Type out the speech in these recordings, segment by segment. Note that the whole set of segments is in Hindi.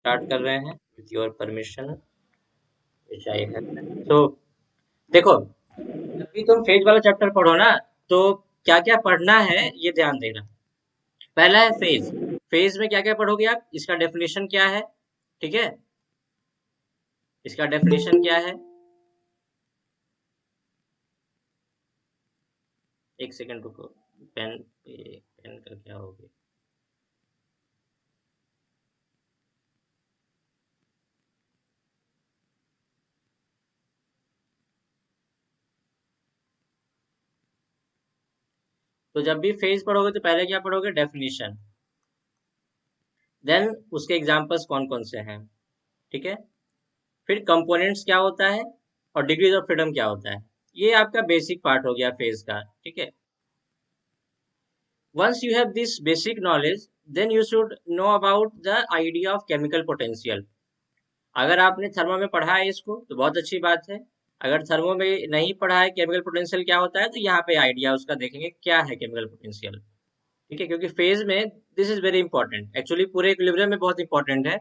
स्टार्ट कर रहे हैं with your permission which I have. तो देखो, जब भी तुम फेज वाला चैप्टर पढ़ो ना, तो क्या क्या पढ़ना है ये ध्यान देना। पहला है फेज। फेज में क्या क्या पढ़ोगे आप, इसका डेफिनेशन क्या है, ठीक है, इसका डेफिनेशन क्या है। एक सेकंड रुको, पेन पेन का क्या हो गया। तो जब भी फेज पढ़ोगे तो पहले क्या पढ़ोगे, डेफिनेशन। देन उसके एग्जांपल्स कौन कौन से हैं, ठीक है। फिर कंपोनेंट्स क्या होता है और डिग्रीज ऑफ फ्रीडम क्या होता है। ये आपका बेसिक पार्ट हो गया फेज का, ठीक है। Once you have this basic knowledge, then you should know about the idea of chemical potential. अगर आपने थर्मो में पढ़ा है इसको तो बहुत अच्छी बात है। अगर थर्मो में नहीं पढ़ा है केमिकल पोटेंशियल क्या होता है, तो यहाँ पे आइडिया उसका देखेंगे क्या है केमिकल पोटेंशियल, ठीक है। क्योंकि फेज में this is very important, actually पूरे इक्विलिब्रियम में बहुत इंपॉर्टेंट है।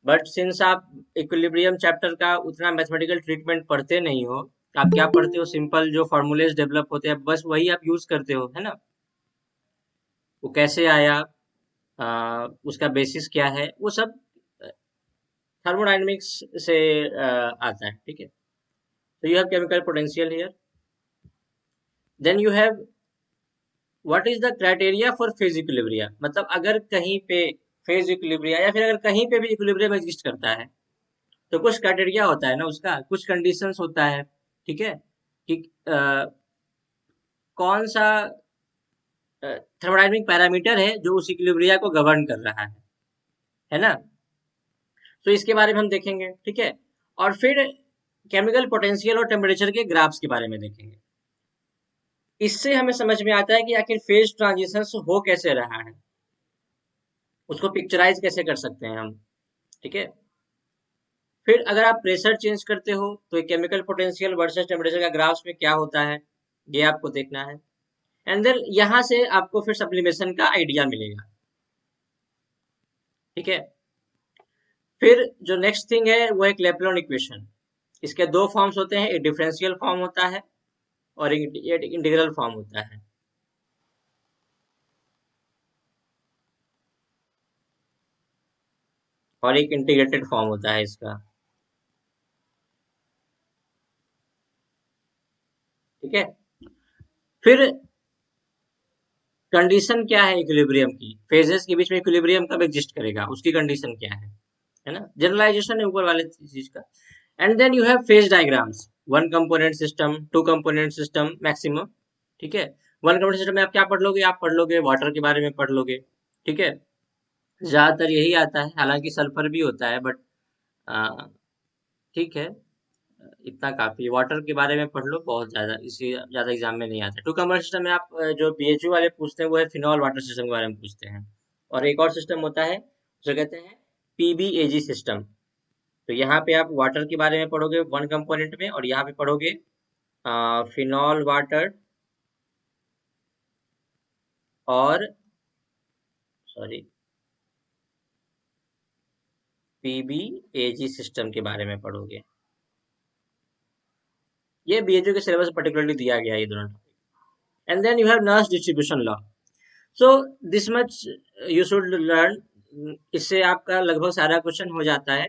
बट सिंस आप इक्विलिब्रियम चैप्टर का उतना मैथमेटिकल ट्रीटमेंट पढ़ते नहीं हो, आप क्या पढ़ते हो, सिंपल जो फॉर्मूलेज डेवलप होते हैं बस वही आप यूज करते हो, है ना। वो कैसे आया, उसका बेसिस क्या है, वो सब थर्मोडायनेमिक्स से आता है, ठीक है। तो you have chemical potential here. Then you have what is the criteria for phase equilibria, मतलब अगर कहीं पे फेज इक्विलिब्रिया या फिर अगर कहीं पे भी इक्विलिब्रियम एग्जिस्ट करता है तो कुछ क्राइटेरिया होता है ना, उसका कुछ कंडीशंस होता है, ठीक है। कि कौन सा थर्मोडायनेमिक पैरामीटर है जो उस इक्विलिब्रिया को गवर्न कर रहा है ना। तो इसके बारे में हम देखेंगे, ठीक है। और फिर केमिकल पोटेंशियल और टेम्परेचर के ग्राफ्स के बारे में देखेंगे। इससे हमें समझ में आता है कि आखिर फेज ट्रांजिशन हो कैसे रहा है, उसको पिक्चराइज कैसे कर सकते हैं हम, ठीक है। फिर अगर आप प्रेशर चेंज करते हो तो केमिकल पोटेंशियल वर्सेस टेम्परेचर का ग्राफ्स में क्या होता है, ये आपको देखना है। एंड देन यहाँ से आपको फिर सब्लिमेशन का आइडिया मिलेगा, ठीक है। फिर जो नेक्स्ट थिंग है वो है क्लेपेरॉन इक्वेशन। इसके दो फॉर्म्स होते हैं, एक डिफरेंशियल फॉर्म होता है और एक इंटीग्रल फॉर्म होता है। और एक इंटीग्रेटेड फॉर्म होता है इसका, ठीक है। फिर कंडीशन क्या है इक्विलिब्रियम की, फेजेस के बीच में इक्विलिब्रियम कब एग्जिस्ट करेगा, उसकी कंडीशन क्या है ना। जनरलाइजेशन है ऊपर वाले चीज का। And then you have phase diagrams, one component system, two component system maximum, ठीक है। वन कंपोनेंट सिस्टम में आप क्या पढ़ लोगे, आप पढ़ लोगे वाटर के बारे में पढ़ लोगे, ठीक है। ज्यादातर यही आता है, हालांकि सल्फर भी होता है बट ठीक है, इतना काफी है। वाटर के बारे में पढ़ लो, बहुत ज्यादा इसी ज्यादा एग्जाम में नहीं आता। टू कंपोनेंट सिस्टम में आप जो बीएचयू वाले पूछते हैं वो है फिनॉल वाटर सिस्टम के बारे में पूछते हैं। और एक और सिस्टम होता है उसे कहते हैं पीबीएजी सिस्टम। तो यहाँ पे आप वाटर के बारे में पढ़ोगे वन कंपोनेंट में, और यहाँ पे पढ़ोगे फिनॉल वाटर और सॉरी पीबीएजी सिस्टम के बारे में पढ़ोगे। ये बीएचयू के सिलेबस में पर्टिकुलरली दिया गया है ये दोनों topic. And then you have नॉइस distribution law. So this much you should learn. इससे आपका लगभग सारा क्वेश्चन हो जाता है।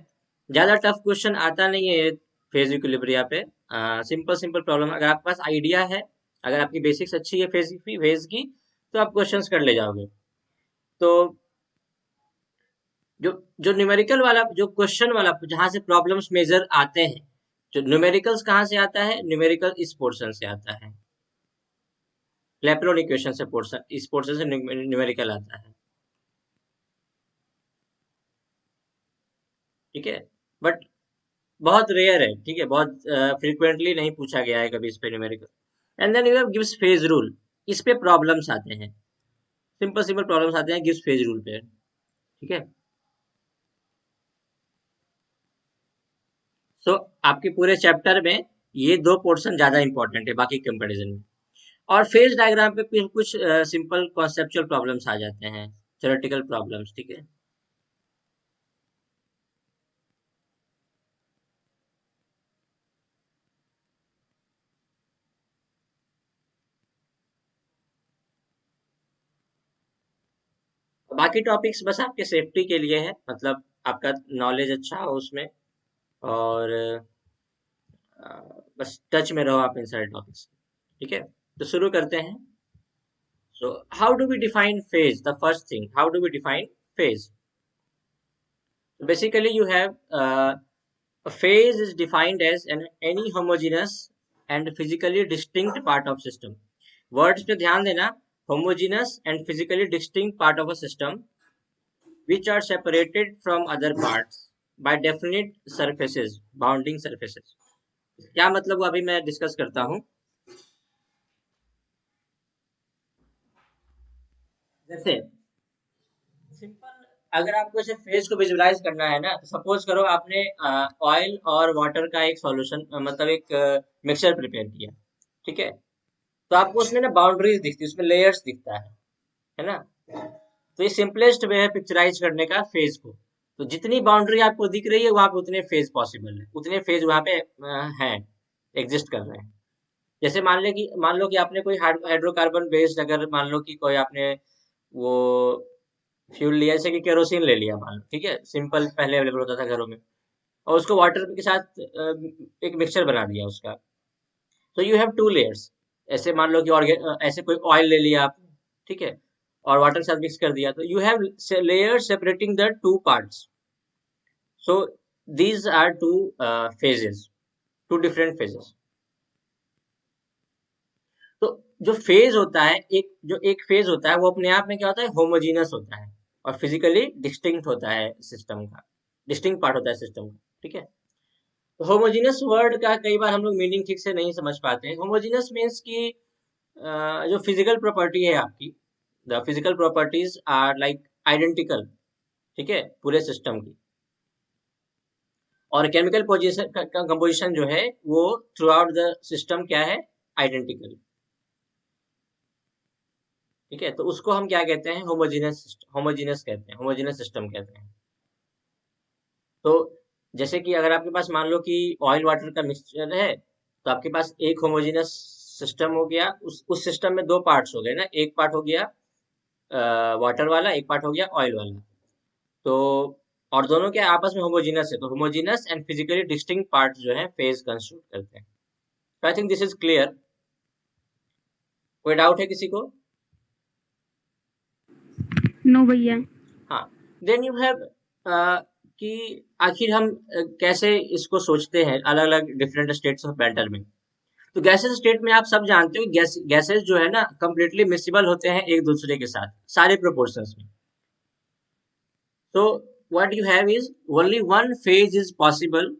ज्यादा टफ क्वेश्चन आता नहीं है फेज इक्विलिब्रिया पे। सिंपल सिंपल प्रॉब्लम, अगर आपके पास आइडिया है, अगर आपकी बेसिक्स अच्छी है फेज की, तो आप क्वेश्चंस कर ले जाओगे। तो जो जो न्यूमेरिकल वाला जो क्वेश्चन वाला जहां से प्रॉब्लम्स मेजर आते हैं, जो न्यूमेरिकल्स कहाँ से आता है, न्यूमेरिकल इस पोर्शन से आता है, क्लैपेरॉन इक्वेशन से पोर्शन, इस पोर्शन से न्यूमेरिकल आता है, ठीक है। बट बहुत रेयर है, ठीक है, बहुत फ्रीक्वेंटली नहीं पूछा गया है कभी इस पे numerical. And then you have गिव्स फेज रूल। इस पे प्रॉब्लम्स आते हैं, सिंपल सिंपल प्रॉब्लम्स आते हैं गिव्स फेज रूल पे, ठीक है। सो आपके पूरे चैप्टर में ये दो पोर्शन ज्यादा इंपॉर्टेंट है बाकी कंपैरिजन में। और फेज डायग्राम पे फिर कुछ सिंपल कॉन्सेप्चुअल प्रॉब्लम्स आ जाते हैं, थ्योरेटिकल प्रॉब्लम्स, ठीक है। बाकी टॉपिक्स बस आपके सेफ्टी के लिए है, मतलब आपका नॉलेज अच्छा हो उसमें, और अ, बस टच में रहो आप इन सारे टॉपिक्स। ठीक है, तो शुरू करते हैं। So how do we define phase? The first thing, how do we define phase? Basically, you have a phase is defined as any homogeneous and physically distinct part of system. Words पे ध्यान देना, homogeneous and physically distinct part of a system which are separated from other parts by definite surfaces, bounding surfaces. क्या मतलब वो अभी मैं डिस्कस करता हूँ। जैसे सिंपल, अगर आपको इसे फेज को विजुलाइज करना है ना, तो सपोज करो आपने ऑयल और वाटर का एक सॉल्यूशन, मतलब एक मिक्सचर प्रिपेयर किया। ठीक है, तो आपको उसमें ना बाउंड्रीज दिखती है, उसमें लेयर्स दिखता है ना। तो ये सिंपलेस्ट वे है पिक्चराइज करने का फेज को। तो जितनी बाउंड्री आपको दिख रही है वहां पे उतने फेज पॉसिबल है, उतने फेज वहां पे हैं, एग्जिस्ट कर रहे हैं। जैसे मान लो कि आपने कोई हाइड्रोकार्बन बेस्ड, अगर मान लो कि कोई आपने वो फ्यूल लिया, जैसे कि केरोसिन ले लिया मान लो, ठीक है, सिंपल पहले अवेलेबल होता था घरों में, और उसको वाटर के साथ एक मिक्सचर बना दिया उसका। तो यू हैव टू लेयर्स। ऐसे मान लो कि ऐसे कोई ऑयल ले लिया आप, ठीक है, और वाटर के साथ मिक्स कर दिया, तो you have layer separating the two parts. So these are two phases, two different phases. तो जो फेज होता है, एक फेज होता है वो अपने आप में क्या होता है, होमोजीनस होता है, और फिजिकली डिस्टिंक्ट होता है सिस्टम का, डिस्टिंक्ट पार्ट होता है सिस्टम का। ठीक है, तो होमोजीनस वर्ड का कई बार हम लोग मीनिंग ठीक से नहीं समझ पाते हैं। होमोजीनस मीन्स कि जो फिजिकल प्रॉपर्टी है आपकी, the physical properties are like identical, ठीक है, पूरे सिस्टम की। और केमिकल पोजिशन का कंपोजिशन जो है वो थ्रू आउट द सिस्टम क्या है, आइडेंटिकल। ठीक है, तो उसको हम क्या कहते हैं, होमोजीनस कहते हैं, होमोजीनस सिस्टम कहते हैं। तो जैसे कि अगर आपके पास मान लो कि ऑयल वाटर का मिक्सचर है, तो आपके पास एक होमोजीनस सिस्टम हो गया, उस सिस्टम में दो पार्ट्स हो गए ना, एक पार्ट हो गया वाटर वाला, एक पार्ट हो गया ऑयल वाला। तो और दोनों के आपस में होमोजीनस है, तो homogeneous and physically distinct part जो है फेज कंस्टिट्यूट करते हैं। I think this is clear. कोई डाउट है किसी को? नो भैया। हाँ, देन यू हैव कि आखिर हम कैसे इसको सोचते हैं अलग अलग डिफरेंट स्टेट्स ऑफ मैटर में। तो गैसेस स्टेट में आप सब जानते हो, गैसेस जो है ना कंप्लीटली मिसिबल होते हैं एक दूसरे के साथ सारे प्रोपोर्शंस में। तो what you have is only one phase is possible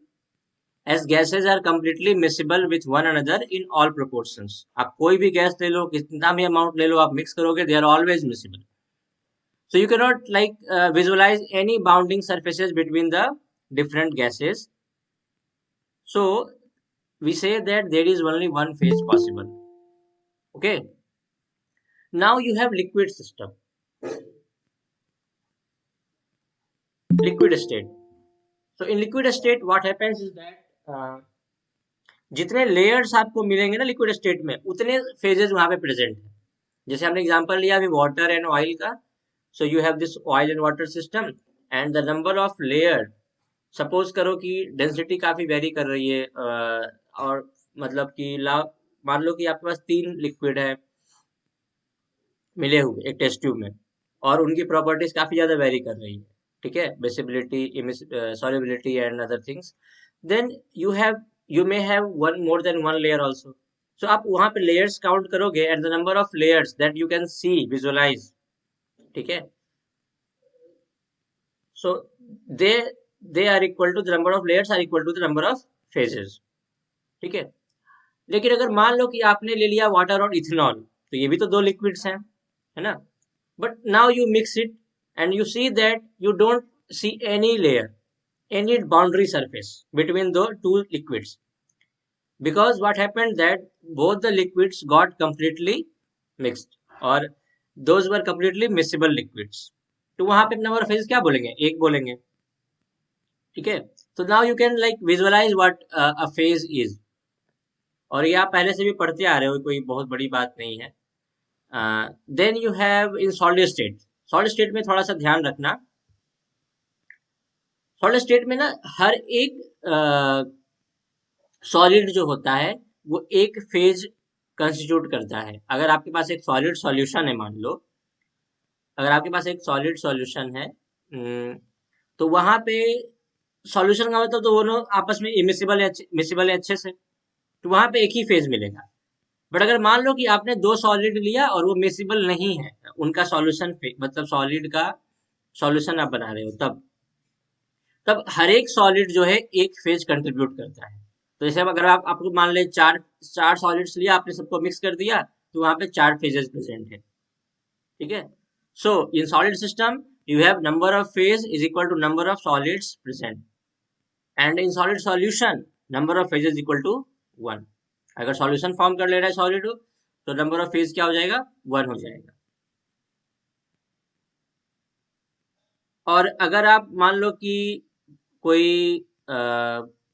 as gases are completely miscible with one another in all proportions. आप कोई भी गैस ले लो, कितना भी अमाउंट ले लो, आप मिक्स करोगे, they are always miscible. So you cannot like visualize any bounding surfaces between the different gases. So we say that there is only one phase possible. Okay. Now you have liquid system, liquid state. So in liquid state, what happens is that जितने लेयर्स आपको मिलेंगे ना लिक्विड स्टेट में, उतने फेजेस वहां पे प्रेजेंट है। जैसे हमने एग्जांपल लिया अभी वाटर एंड ऑयल का। सो you have this oil and water system and the number of layer, suppose करो कि डेंसिटी काफी वेरी कर रही है, और मतलब कि मान लो कि आपके पास 3 लिक्विड है मिले हुए एक टेस्ट ट्यूब में, और उनकी प्रॉपर्टीज काफी ज्यादा वेरी कर रही है। ठीक है, miscibility, solubility and other things. Then you may have one more than one layer also. So आप वहां पे लेयर्स काउंट करोगे and the number of layers that you can see visualize. ठीक है, so they they are equal to the number of layers are equal to the number of phases. ठीक है, लेकिन अगर मान लो कि आपने ले लिया वाटर और इथेनॉल, तो ये भी तो दो लिक्विड्स हैं, है ना। But now you mix it and you see that you don't see any layer, any boundary surface between the two liquids, because what happened that both the liquids got completely mixed, or those were completely miscible liquids. तो वहां पे नंबर ऑफ फेजेस क्या बोलेंगे, एक बोलेंगे। ठीक है, तो now you can like visualize what a phase is. और ये आप पहले से भी पढ़ते आ रहे हो, कोई बहुत बड़ी बात नहीं है। Then you have in solid state. Solid state में थोड़ा सा ध्यान रखना, सॉलिड स्टेट में ना हर एक सॉलिड जो होता है वो एक फेज कंस्टिट्यूट करता है। अगर आपके पास एक सॉलिड सॉल्यूशन है, मान लो अगर आपके पास एक सॉलिड सॉल्यूशन है, तो वहां पे सॉल्यूशन का मतलब तो दोनों आपस में मिसिबल है अच्छे से, तो वहां पे एक ही फेज मिलेगा। बट अगर मान लो कि आपने दो सॉलिड लिया और वो मिसिबल नहीं है, उनका सॉल्यूशन मतलब सॉलिड का सॉल्यूशन आप बना रहे हो, तब हर एक सॉलिड जो है एक फेज कंट्रीब्यूट करता है। तो जैसे अब अगर आपको मान ले चार चार सॉलिड्स लिया आपने, सबको मिक्स कर दिया, तो वहां पे चार फेजेस प्रेजेंट है। ठीक है, so in solid system you have number of phase is equal to number of solids present, and in solid solution number of phases equal to 1। अगर सॉल्यूशन फॉर्म कर ले रहा है सॉलिड, तो नंबर ऑफ फेज क्या हो जाएगा, 1 हो जाएगा। और अगर आप मान लो कि कोई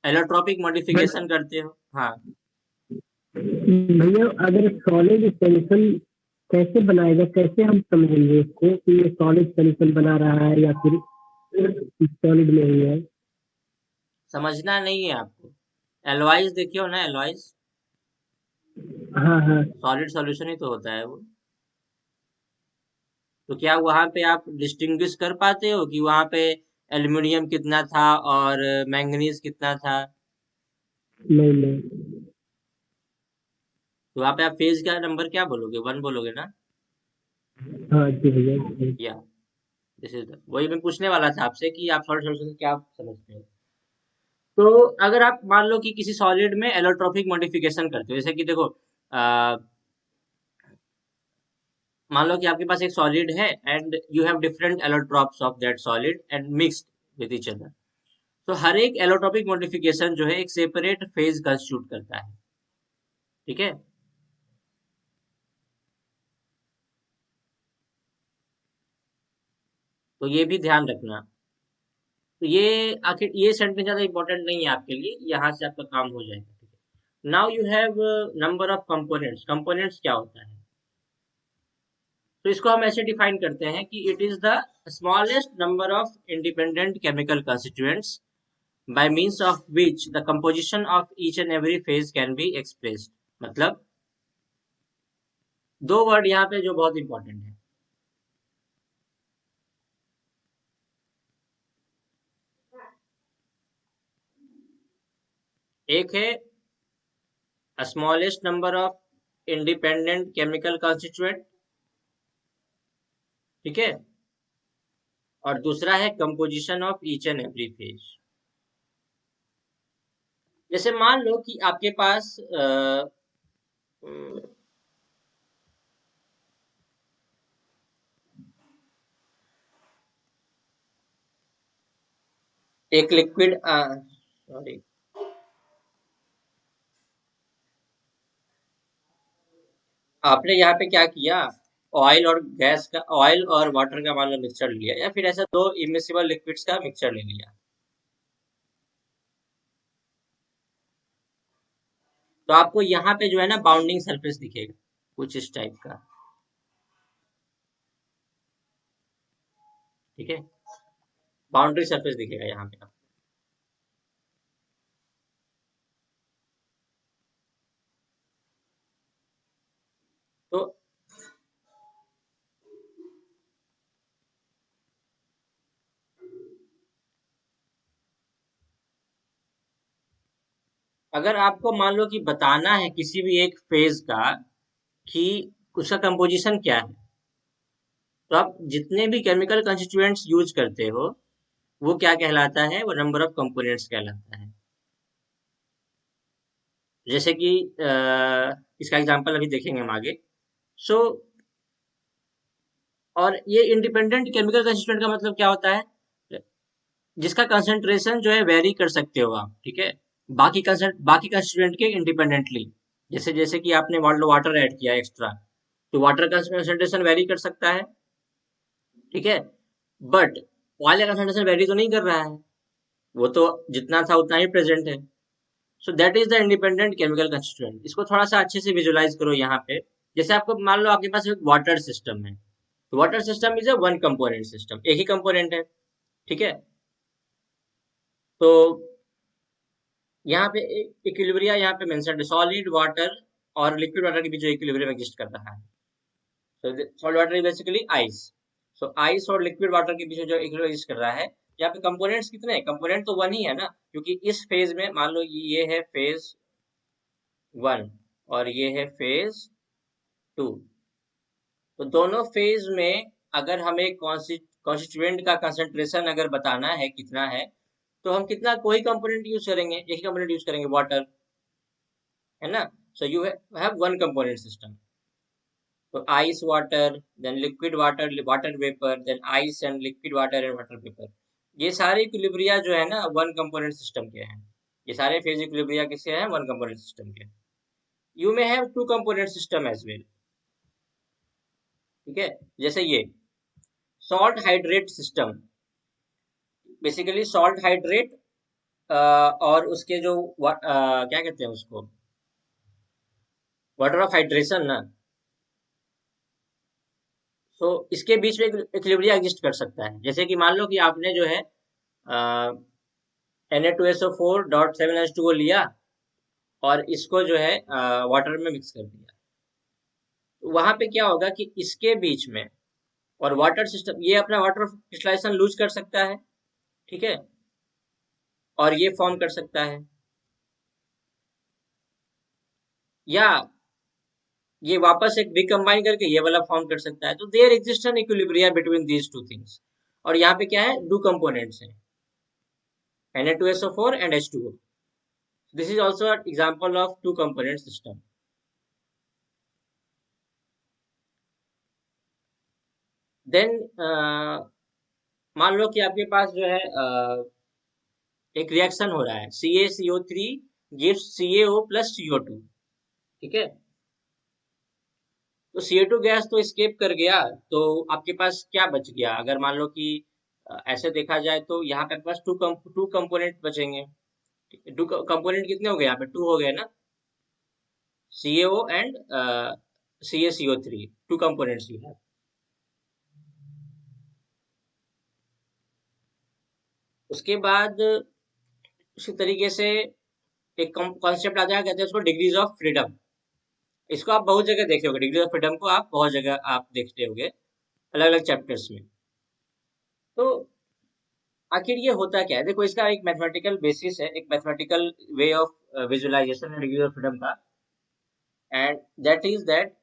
एलोट्रॉपिक मॉडिफिकेशन करते हो, हाँ भैया अगर सॉलिड सॉल्यूशन कैसे बनाएगा, कैसे हम समझेंगे इसको कि ये सॉलिड सॉल्यूशन बना रहा है या फिर सॉलिड में ही है? समझना नहीं है आपको, एलवाइज देखिए हो ना, एलवाइज हाँ हाँ। सॉलिड सॉल्यूशन ही तो होता है वो। तो क्या वहां पे आप डिस्टिंग्विश कर पाते हो कि वहां पे एल्यूमिनियम कितना था और मैंगनीज कितना था? नहीं नहीं। तो वहां पे आप फेज का नंबर क्या बोलोगे, 1 बोलोगे ना? हाँ जी भैया जी। या दिस इज वही मैं पूछने वाला था आपसे कि आप सॉलिड सॉल्यूशन क्या समझते हो। तो अगर आप मान लो कि किसी सॉलिड में एलोट्रोपिक मॉडिफिकेशन करते हो, जैसे कि देखो मान लो कि आपके पास एक सॉलिड है and you have different allotropes of that solid and mixed with each other, तो हर एक एलोट्रोपिक मॉडिफिकेशन जो है एक सेपरेट फेज कंस्टिट्यूट करता है। ठीक है, तो ये भी ध्यान रखना। तो ये आखिर ये सेंटेंस ज्यादा इंपॉर्टेंट नहीं है आपके लिए, यहाँ से आपका काम हो जाएगा। ठीक है, now you have number of components. Components क्या होता है, तो इसको हम ऐसे डिफाइन करते हैं कि it is the smallest number of independent chemical constituents by means of which the composition of each and every phase can be expressed। मतलब दो वर्ड यहाँ पे जो बहुत इंपॉर्टेंट है, एक है smallest number of independent chemical constituent, ठीक है, और दूसरा है composition of each and every phase. जैसे मान लो कि आपके पास एक लिक्विड, सॉरी, आपने यहाँ पे क्या किया, ऑयल और गैस का, ऑयल और वाटर का मान लो मिक्सचर लिया, या फिर ऐसा दो इमिसिबल लिक्विड्स का मिक्सचर ले लिया, तो आपको यहाँ पे जो है ना बाउंडिंग सरफेस दिखेगा कुछ इस टाइप का। ठीक है, बाउंड्री सरफेस दिखेगा यहाँ पे आपको। तो अगर आपको मान लो कि बताना है किसी भी एक फेज का कि उसका कंपोजिशन क्या है, तो आप जितने भी केमिकल कंस्टिट्यूएंट्स यूज करते हो वो क्या कहलाता है, वो नंबर ऑफ कंपोनेंट्स कहलाता है। जैसे कि इसका एग्जांपल अभी देखेंगे हम आगे। सो और ये इंडिपेंडेंट केमिकल कंस्टिट्यूएंट का मतलब क्या होता है, जिसका कंसंट्रेशन जो है वेरी कर सकते हो आप। ठीक है, बाकी कंस्टिट्यूएंट के इंडिपेंडेंटली। जैसे जैसे कि आपने वाटर ऐड किया एक्स्ट्रा, तो वाटर का कंसंट्रेशन वेरी कर सकता है। ठीक है, बट ऑयल का कंसंट्रेशन वेरी तो नहीं कर रहा है, वो तो जितना था उतना ही प्रेजेंट है। सो that is the independent chemical constituent. इसको थोड़ा सा अच्छे से विजुलाइज करो यहाँ पे। जैसे आपको मान लो आपके पास एक वाटर सिस्टम है, तो water system is a one component system, एक ही कंपोनेंट है, ठीक है। तो यहाँ पे इक्विलिब्रिया यहाँ पे मेंशन है, सॉलिड वाटर और लिक्विड वाटर के बीच जो इक्विलिब्रियम एग्जिस्ट कर रहा है। So the solid water is basically ice. So ice और liquid water के बीच में जो इक्विलिब्रियम एग्जिस्ट कर रहा है, यहाँ पे कंपोनेंट्स कितने हैं? कंपोनेंट तो वन ही है ना, क्योंकि इस फेज में मान लो ये है फेज वन और ये है फेज टू। तो दोनों फेज में अगर हमें कॉन्स्टिट्यूएंट का कंसंट्रेशन अगर बताना है कितना है, तो हम कितना कोई कंपोनेंट यूज करेंगे, एक ही कंपोनेंट यूज करेंगे, वाटर, है ना। सो you have one component system. तो ice water, then liquid water, water vapor, then ice and liquid water and water vapor, ये सारे इक्विलिब्रिया जो है ना वन कंपोनेंट सिस्टम के हैं। ये सारे फेज इक्विलिब्रिया किसके हैं? वन कंपोनेंट सिस्टम के। You may have two component system as well, ठीक है। जैसे ये salt hydrate system, basically salt hydrate और उसके जो क्या कहते हैं उसको, वाटर ऑफ हाइड्रेशन ना। तो इसके बीच में इक्विलिब्रिया एग्जिस्ट कर सकता है। जैसे कि मान लो कि आपने जो है Na2SO4.7H2O लिया और इसको जो है वाटर में मिक्स कर दिया, तो वहां पे क्या होगा कि इसके बीच में और वाटर सिस्टम, ये अपना वाटर क्रिस्टलाइजेशन लूज कर सकता है, ठीक है, और ये फॉर्म कर सकता है, या ये वापस एक रिकम्बाइन करके ये वाला फॉर्म कर सकता है। तो there exist an equilibria between these two things. और यहाँ पे क्या है? दो कंपोनेंट्स हैं, Na2SO4 and H2O. This is also an example of two component system. Then मान लो कि आपके पास जो है एक रिएक्शन हो रहा है, CaCO3 gives CaO plus CO2, ठीक है। तो CO2 गैस तो स्केप कर गया, तो आपके पास क्या बच गया? अगर मान लो कि ऐसे देखा जाए तो यहाँ पे पास टू कंपोनेंट बचेंगे। टू कंपोनेंट कितने हो गए? यहाँ पे टू हो गए ना, CaO and CaCO3, two components you have. उसके बाद उसी तरीके से एक कॉन्सेप्ट आ जाएगा, कहते हैं उसको डिग्रीज ऑफ फ्रीडम। इसको आप बहुत जगह देखे होंगे, डिग्री ऑफ फ्रीडम को आप बहुत जगह आप देखते होंगे अलग अलग चैप्टर्स में। तो आखिर ये होता क्या है? देखो, इसका एक मैथमेटिकल बेसिस है, एक मैथमेटिकल वे ऑफ विजुअलाइजेशन है डिग्री ऑफ फ्रीडम का, and that is that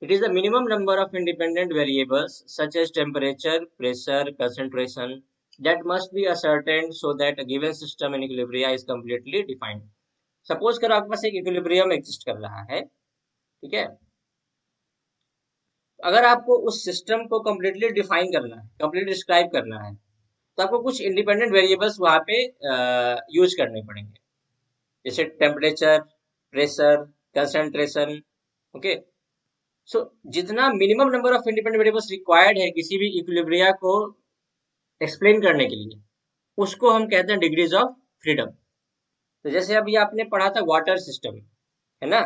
it is the minimum number of independent variables such as temperature, pressure, concentration that must be ascertained so that a given system in equilibrium is completely defined. Suppose करो आपके पास एक इक्विलिब्रियम एग्जिस्ट कर रहा है, ठीक है। अगर आपको उस सिस्टम को कम्प्लीटली डिफाइन करना है, कम्प्लीटली डिस्क्राइब करना है, तो आपको कुछ इंडिपेंडेंट वेरिएबल्स वहां पे यूज करने पड़ेंगे, जैसे टेम्परेचर, प्रेशर, कंसंट्रेशन, ओके। सो जितना minimum number of independent variables required है किसी भी इक्विलिब्रिया को एक्सप्लेन करने के लिए, उसको हम कहते हैं डिग्रीज ऑफ फ्रीडम। तो जैसे अभी आपने पढ़ा था वाटर सिस्टम, है ना।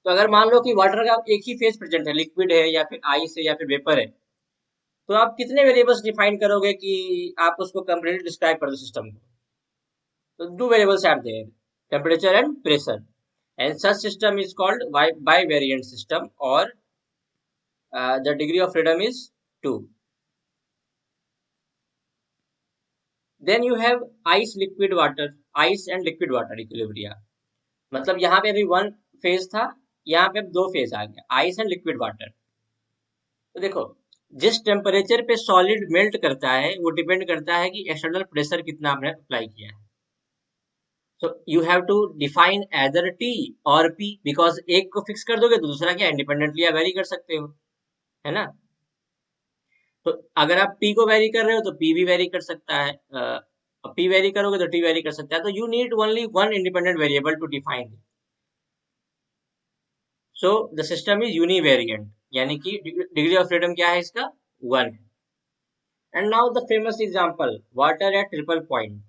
तो अगर मान लो कि वाटर का एक ही फेज प्रेजेंट है, लिक्विड है या फिर आइस है या फिर वेपर है, तो आप कितने वेरिएबल्स डिफाइन करोगे कि आप उसको कंप्लीटली डिस्क्राइब कर दो सिस्टम को? तो two variables are there, temperature and pressure, and such system is called bivariant system, और the degree of freedom is 2. Then you have ice liquid water, ice and liquid water equilibria. मतलब यहाँ पे अभी वन फेज था, यहाँ पे दो फेज आ गया, आइस एंड लिक्विड वाटर। तो देखो, जिस टेम्परेचर पे सॉलिड मेल्ट करता है वो डिपेंड करता है कि एक्सटर्नल प्रेशर कितना आपने अप्लाई किया है। So you have to define either T और पी, बिकॉज एक को फिक्स कर दोगे तो दूसरा क्या इंडिपेंडेंटली आप वेरी कर सकते हो, है ना। तो अगर आप पी को वेरी कर रहे हो तो पी भी वेरी कर सकता है, पी वेरी करोगे तो टी वेरी कर सकता है। तो you need only one independent variable to define. So the system is univariant, यानी कि डिग्री ऑफ फ्रीडम क्या है इसका? 1 है। And now the famous example, water at triple point.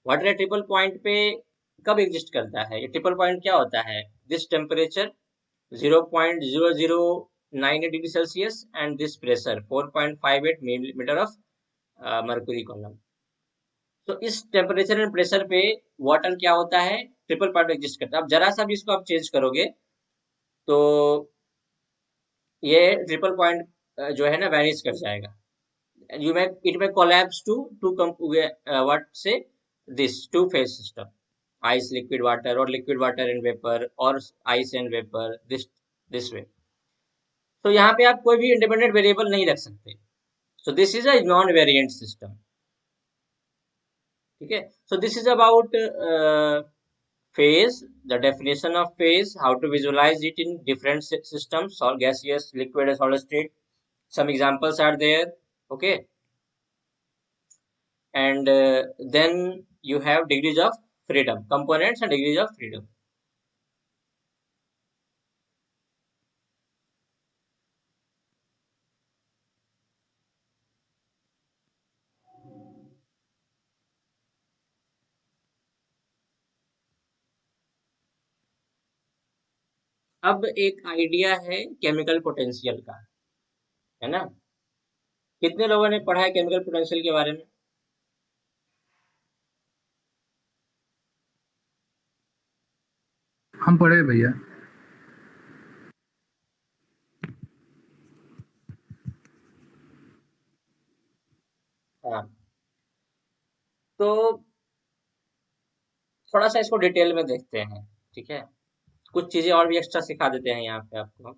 Water at triple point पे कब एग्जिस्ट करता है? ये ट्रिपल पॉइंट क्या होता है? This temperature 0.00 98 degree Celsius and this pressure 4.58 millimetre of mercury column. तो इस टेम्परेचर एंड प्रेशर पे वाटर क्या होता है, ट्रिपल पॉइंट एग्जिस्ट करता है। अब जरा सा भी इसको आप चेंज करोगे तो ये ट्रिपल पॉइंट जो है ना वैनिश कर जाएगा। you may it may collapse to what say this two phase system, ice liquid water or liquid water and vapor or ice and vapor, this way। तो यहाँ पे आप कोई भी इंडिपेंडेंट वेरिएबल नहीं रख सकते। So this is a non variant system, ठीक है। So this is about phase, the definition of phase, how to visualize it in different systems, or gaseous, liquid, solid state. Some examples are there, okay। And then you have degrees of freedom, components and degrees of freedom। अब एक आइडिया है केमिकल पोटेंशियल का, है ना। कितने लोगों ने पढ़ा है केमिकल पोटेंशियल के बारे में? हम पढ़े भैया। हाँ, तो थोड़ा सा इसको डिटेल में देखते हैं, ठीक है। कुछ चीजें और भी एक्स्ट्रा सिखा देते हैं यहाँ पे आपको।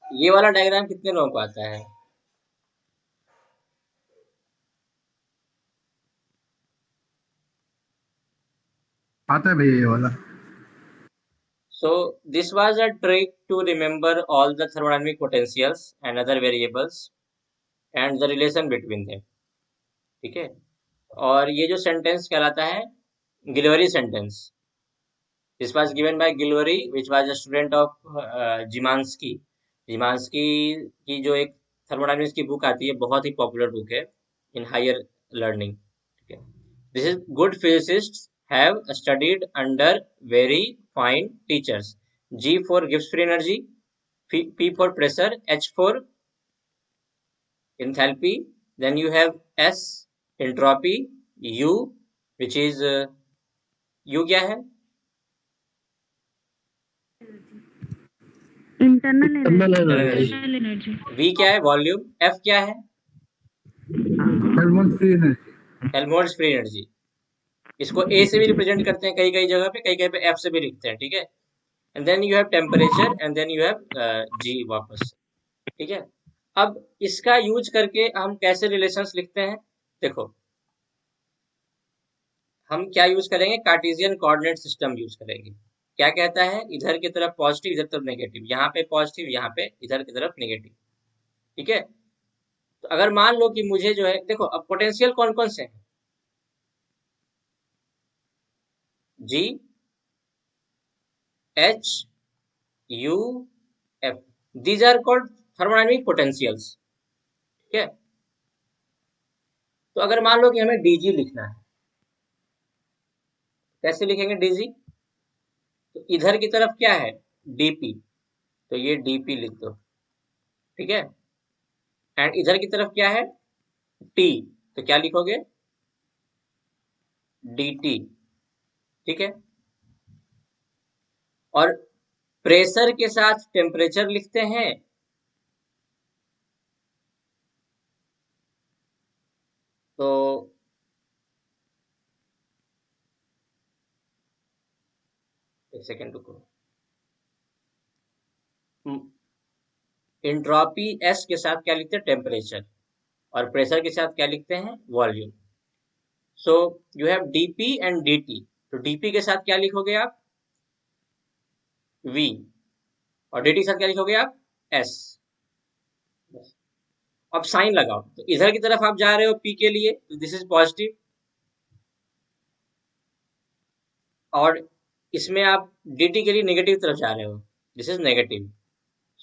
ये वाला डायग्राम कितने लोगों को आता है? आता है भैया ये वाला। So this was a trick to remember all the thermodynamic potentials and other variables and the relation between them, ठीक है। और ये जो सेंटेंस कहलाता है गिलवरी sentence. This was given by Gilroy, which was a student of Jimansky। जिमांस्की की जो एक थर्मोडायनेमिक्स की बुक आती है, बहुत ही पॉपुलर बुक है इन हायर लर्निंग, ठीक है। This is good physicists have studied under very fine teachers। G for Gibbs free energy, P for pressure, H for enthalpy, then you have S entropy, U which is U क्या है? Internal energy. V क्या है? वॉल्यूम। F क्या है? Helmholtz free energy. Helmholtz free energy. इसको A से भी रिप्रेजेंट करते हैं कई कई जगह पे, कई कई पे F से भी लिखते हैं, ठीक है। And then you have temperature and then you have G वापस, ठीक है। अब इसका यूज करके हम कैसे रिलेशंस लिखते हैं, देखो। हम क्या यूज करेंगे? कार्टेशियन कोऑर्डिनेट सिस्टम यूज करेंगे। क्या कहता है? इधर की तरफ पॉजिटिव, इधर तरफ नेगेटिव, यहाँ पे पॉजिटिव, यहाँ पे इधर की तरफ नेगेटिव, ठीक है। तो अगर मान लो कि मुझे जो है, देखो अब पोटेंशियल कौन कौन से हैं? G H U F, these are called thermodynamic potentials, ठीक है। तो अगर मान लो कि हमें dg लिखना है, कैसे लिखेंगे dg? तो इधर की तरफ क्या है? dp, तो ये dp लिख दो, ठीक है। एंड इधर की तरफ क्या है? t, तो क्या लिखोगे? dt, ठीक है। और प्रेशर के साथ टेम्परेचर लिखते हैं, तो एक सेकेंड रुको। एंट्रोपी S के साथ क्या लिखते हैं? टेम्परेचर। और प्रेशर के साथ क्या लिखते हैं? Volume. So you have dp and dt, तो dp के साथ क्या लिखोगे आप? v, और dt के साथ क्या लिखोगे आप? s। अब साइन लगाओ, तो इधर की तरफ आप जा रहे हो p के लिए, तो दिस इज पॉजिटिव, और इसमें आप dt के लिए नेगेटिव तरफ जा रहे हो, this is negative.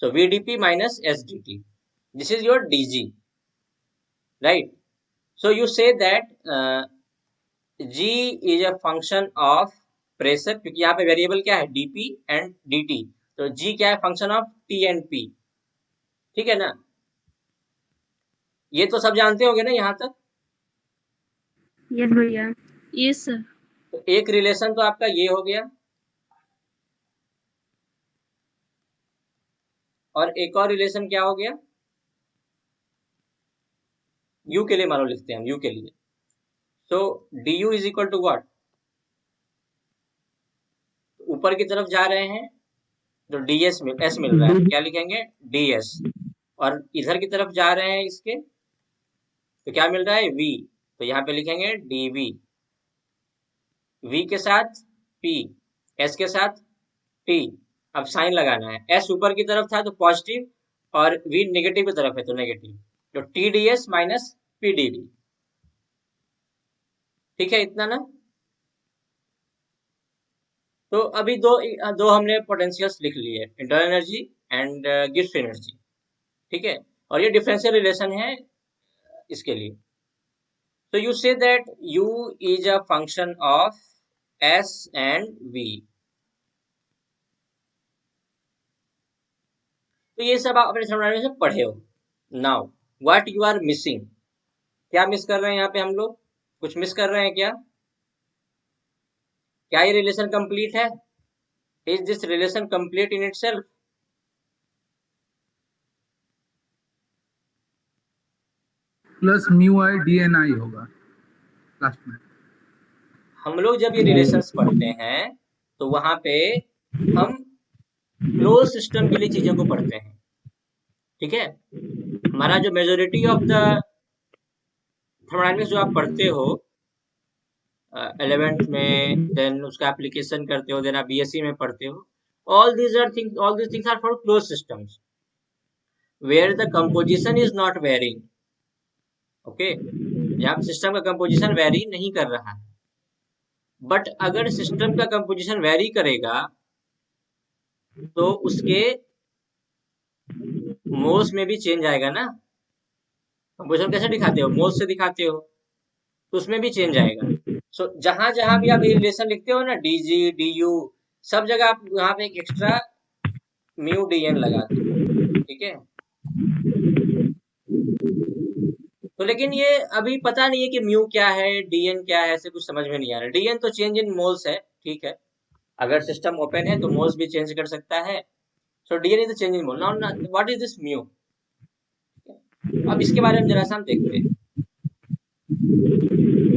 So vdp minus sdt, This is your dg, right? So you say that g is a function of pressure, क्योंकि यहाँ पे वेरिएबल क्या है dp एंड dt, तो g क्या है function of t and p, ठीक है ना? ये तो सब जानते होंगे ना यहाँ तक? यस भैया। Yes sir. तो एक रिलेशन तो आपका ये हो गया, और एक और रिलेशन क्या हो गया, u के लिए मानो लिखते हैं हम, u के लिए। तो du is equal to what, ऊपर की तरफ जा रहे हैं तो ds में s मिल रहा है, क्या लिखेंगे ds, और इधर की तरफ जा रहे हैं इसके तो क्या मिल रहा है v, तो यहाँ पे लिखेंगे dv, v के साथ p, s के साथ t। अब साइन लगाना है, s ऊपर की तरफ था तो पॉजिटिव और v नेगेटिव की तरफ है तो नेगेटिव, तो tds माइनस pdv, ठीक है इतना ना? तो अभी दो हमने पोटेंशियल्स लिख लिए, internal energy and Gibbs energy, ठीक है, और ये डिफरेंशियल रिलेशन है इसके लिए। So you say that u is a function of s and v. तो ये सब आप अपने थर्मोडायनामिक्स में पढ़े हो। Now what you are missing, क्या मिस कर रहे हैं यहाँ पे हम लोग, कुछ मिस कर रहे हैं क्या? क्या ये रिलेशन कंप्लीट है? Is this relation complete in itself? Plus mu I D N I होगा लास्ट में। हम लोग जब ये रिलेशंस पढ़ते हैं तो वहां पे हम क्लोज सिस्टम के लिए चीजों को पढ़ते हैं, ठीक है? हमारा जो मेजोरिटी ऑफ द थर्मोडायनामिक्स जो आप पढ़ते हो 11th में, देन उसका एप्लीकेशन करते हो, देन आप बीएससी में पढ़ते हो, all these things are for closed systems where the composition is not varying, okay? जहाँ सिस्टम का कंपोजिशन वेरी नहीं कर रहा है, बट अगर सिस्टम का कंपोजिशन वेरी करेगा तो उसके मोल्स में भी चेंज आएगा ना। कंपोजिशन कैसे दिखाते हो, मोल्स से दिखाते हो, तो उसमें भी चेंज आएगा। सो जहां जहां भी आप ये रिलेशन लिखते हो ना, dg du, सब जगह आप यहाँ पे एक एक्स्ट्रा म्यू dn लगा दो, ठीक है? तो लेकिन ये अभी पता नहीं है कि म्यू क्या है, dn क्या है, ऐसे कुछ समझ में नहीं आ रहा। dn तो चेंज इन मोल्स है, ठीक है, अगर सिस्टम ओपन है तो मोल्स भी चेंज कर सकता है। सो dn is the change in mole. Now what is this mu? अब इसके बारे में जरा सा हम देखते हैं।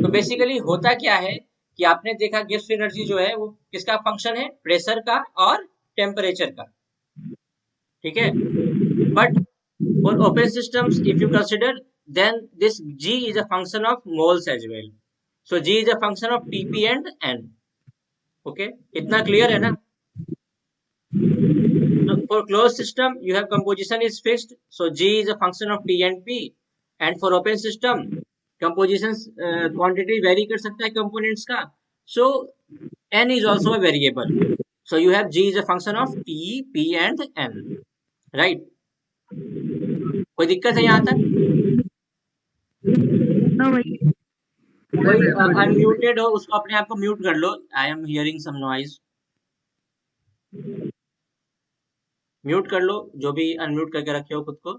तो बेसिकली होता क्या है कि आपने देखा गिब्स एनर्जी जो है वो किसका फंक्शन है, प्रेशर का और टेम्परेचर का, ठीक है? But for open systems if you consider, then this g is a function of moles as well. So g is a function of Tp and n. Okay, इतना क्लियर है ना? So for closed system you have composition is fixed, so g is a function of T and P, and for open system composition quantity vary कर सकता है components का, so n is also a variable, so you have g is a function of T, P and n, right? कोई दिक्कत है यहाँ तक? नो भैया। कोई अनम्यूटेड हो उसको अपने आप को म्यूट कर लो, I am hearing some noise, mute कर लो जो भी अनम्यूट करके रखे हो खुद को,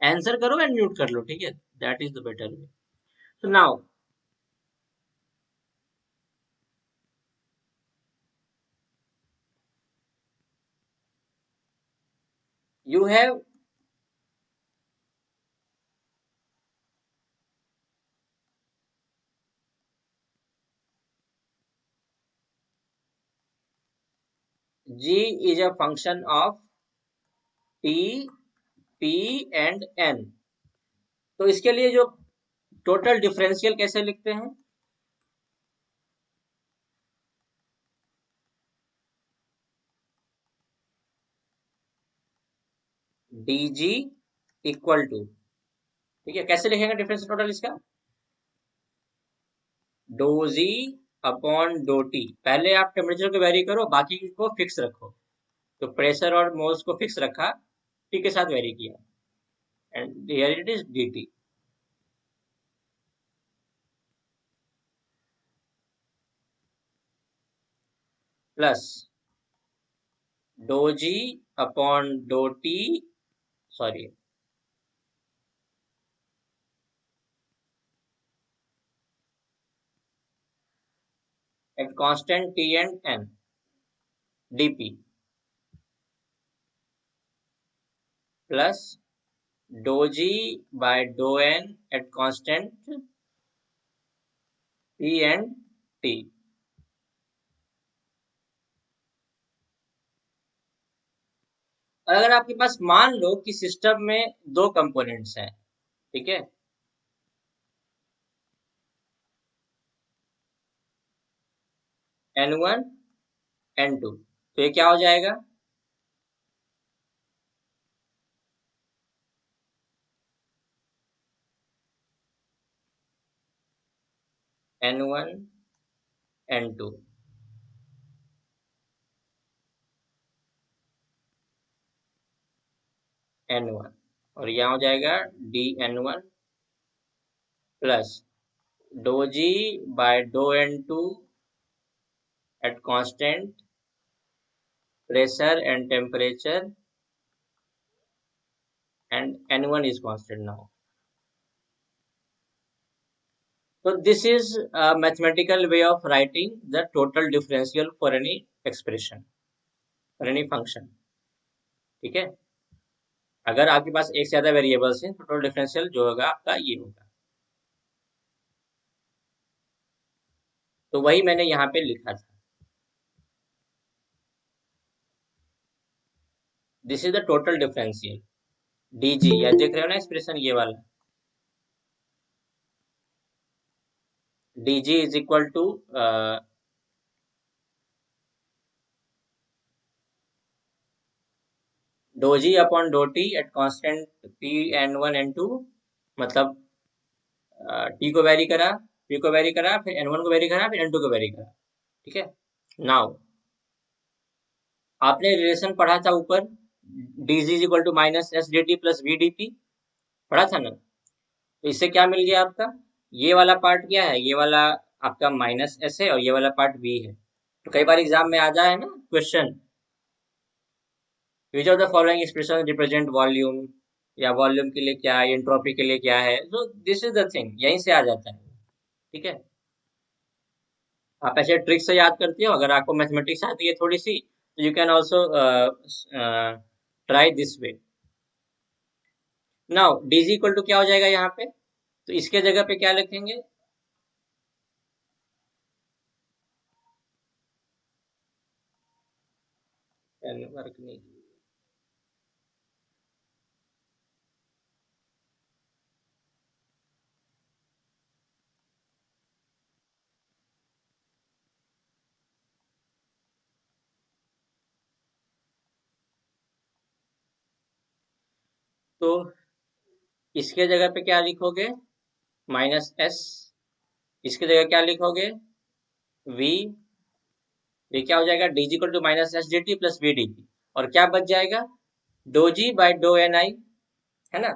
आंसर करो एंड म्यूट कर लो, ठीक है? That is the better way. So now you have g is a function of t, p and n। तो इसके लिए जो टोटल डिफरेंशियल कैसे लिखते हैं, dg इक्वल टू, ठीक है, कैसे लिखेंगे डिफरेंशियल टोटल इसका, dough G upon del T. पहले आप टेम्परेचर को वेरी करो, बाकी को फिक्स रखो, तो प्रेशर और मोल्स को फिक्स रखा, टी के साथ वेरी किया, and here it is dt plus del G upon del T, sorry at constant t and n dp plus dou g by dou n at constant p and t. अगर आपके पास मान लो कि सिस्टम में दो कंपोनेंट्स हैं, ठीक है, n1 n2, तो ये क्या हो जाएगा, n1 n2 n1, और यहाँ हो जाएगा dn1 plus del G by del n2 at constant pressure and temperature, and n1 is constant now. So this is a mathematical way of writing the total differential for any expression, for any function. ठीक है, अगर आपके पास एक से ज्यादा वेरिएबल्स हैं, टोटल डिफरेंशियल जो होगा आपका ये होगा। तो वही मैंने यहाँ पे लिखा था, this is the total differential dg, या देख रहे हो ना एक्सप्रेशन ये वाला, dg is equal to del G upon del T at constant p n1 n2, मतलब t को वेरी करा, p को वेरी करा, फिर n1 को वेरी करा, फिर n2 को वेरी करा, ठीक है। नाउ आपने रिलेशन पढ़ा था ऊपर, dg is equal to minus S D T plus V D P, पढ़ा था ना। तो इससे क्या मिल गया आपका, ये वाला पार्ट क्या है, ये वाला आपका माइनस एस है और ये वाला पार्ट वी है। तो कई बार एग्जाम में आ जाए ना question, which of the following expression represent volume, या वॉल्यूम के लिए क्या है, एंट्रोपी के लिए क्या है, तो दिस इज द थिंग, यहीं से आ जाता है, ठीक है। आप ऐसे ट्रिक से याद करते हो, अगर आपको मैथमेटिक्स आती है थोड़ी सी, तो you can also try this way. Now DG equal to क्या हो जाएगा यहाँ पे, तो इसके जगह पे क्या लिखेंगे, वर्क नहीं, तो इसके जगह पे क्या लिखोगे, माइनस एस, इसकी जगह क्या लिखोगे, v, ये क्या हो जाएगा, D G equal to minus S D T plus V D P, और क्या बच जाएगा, do G by do N I, है ना,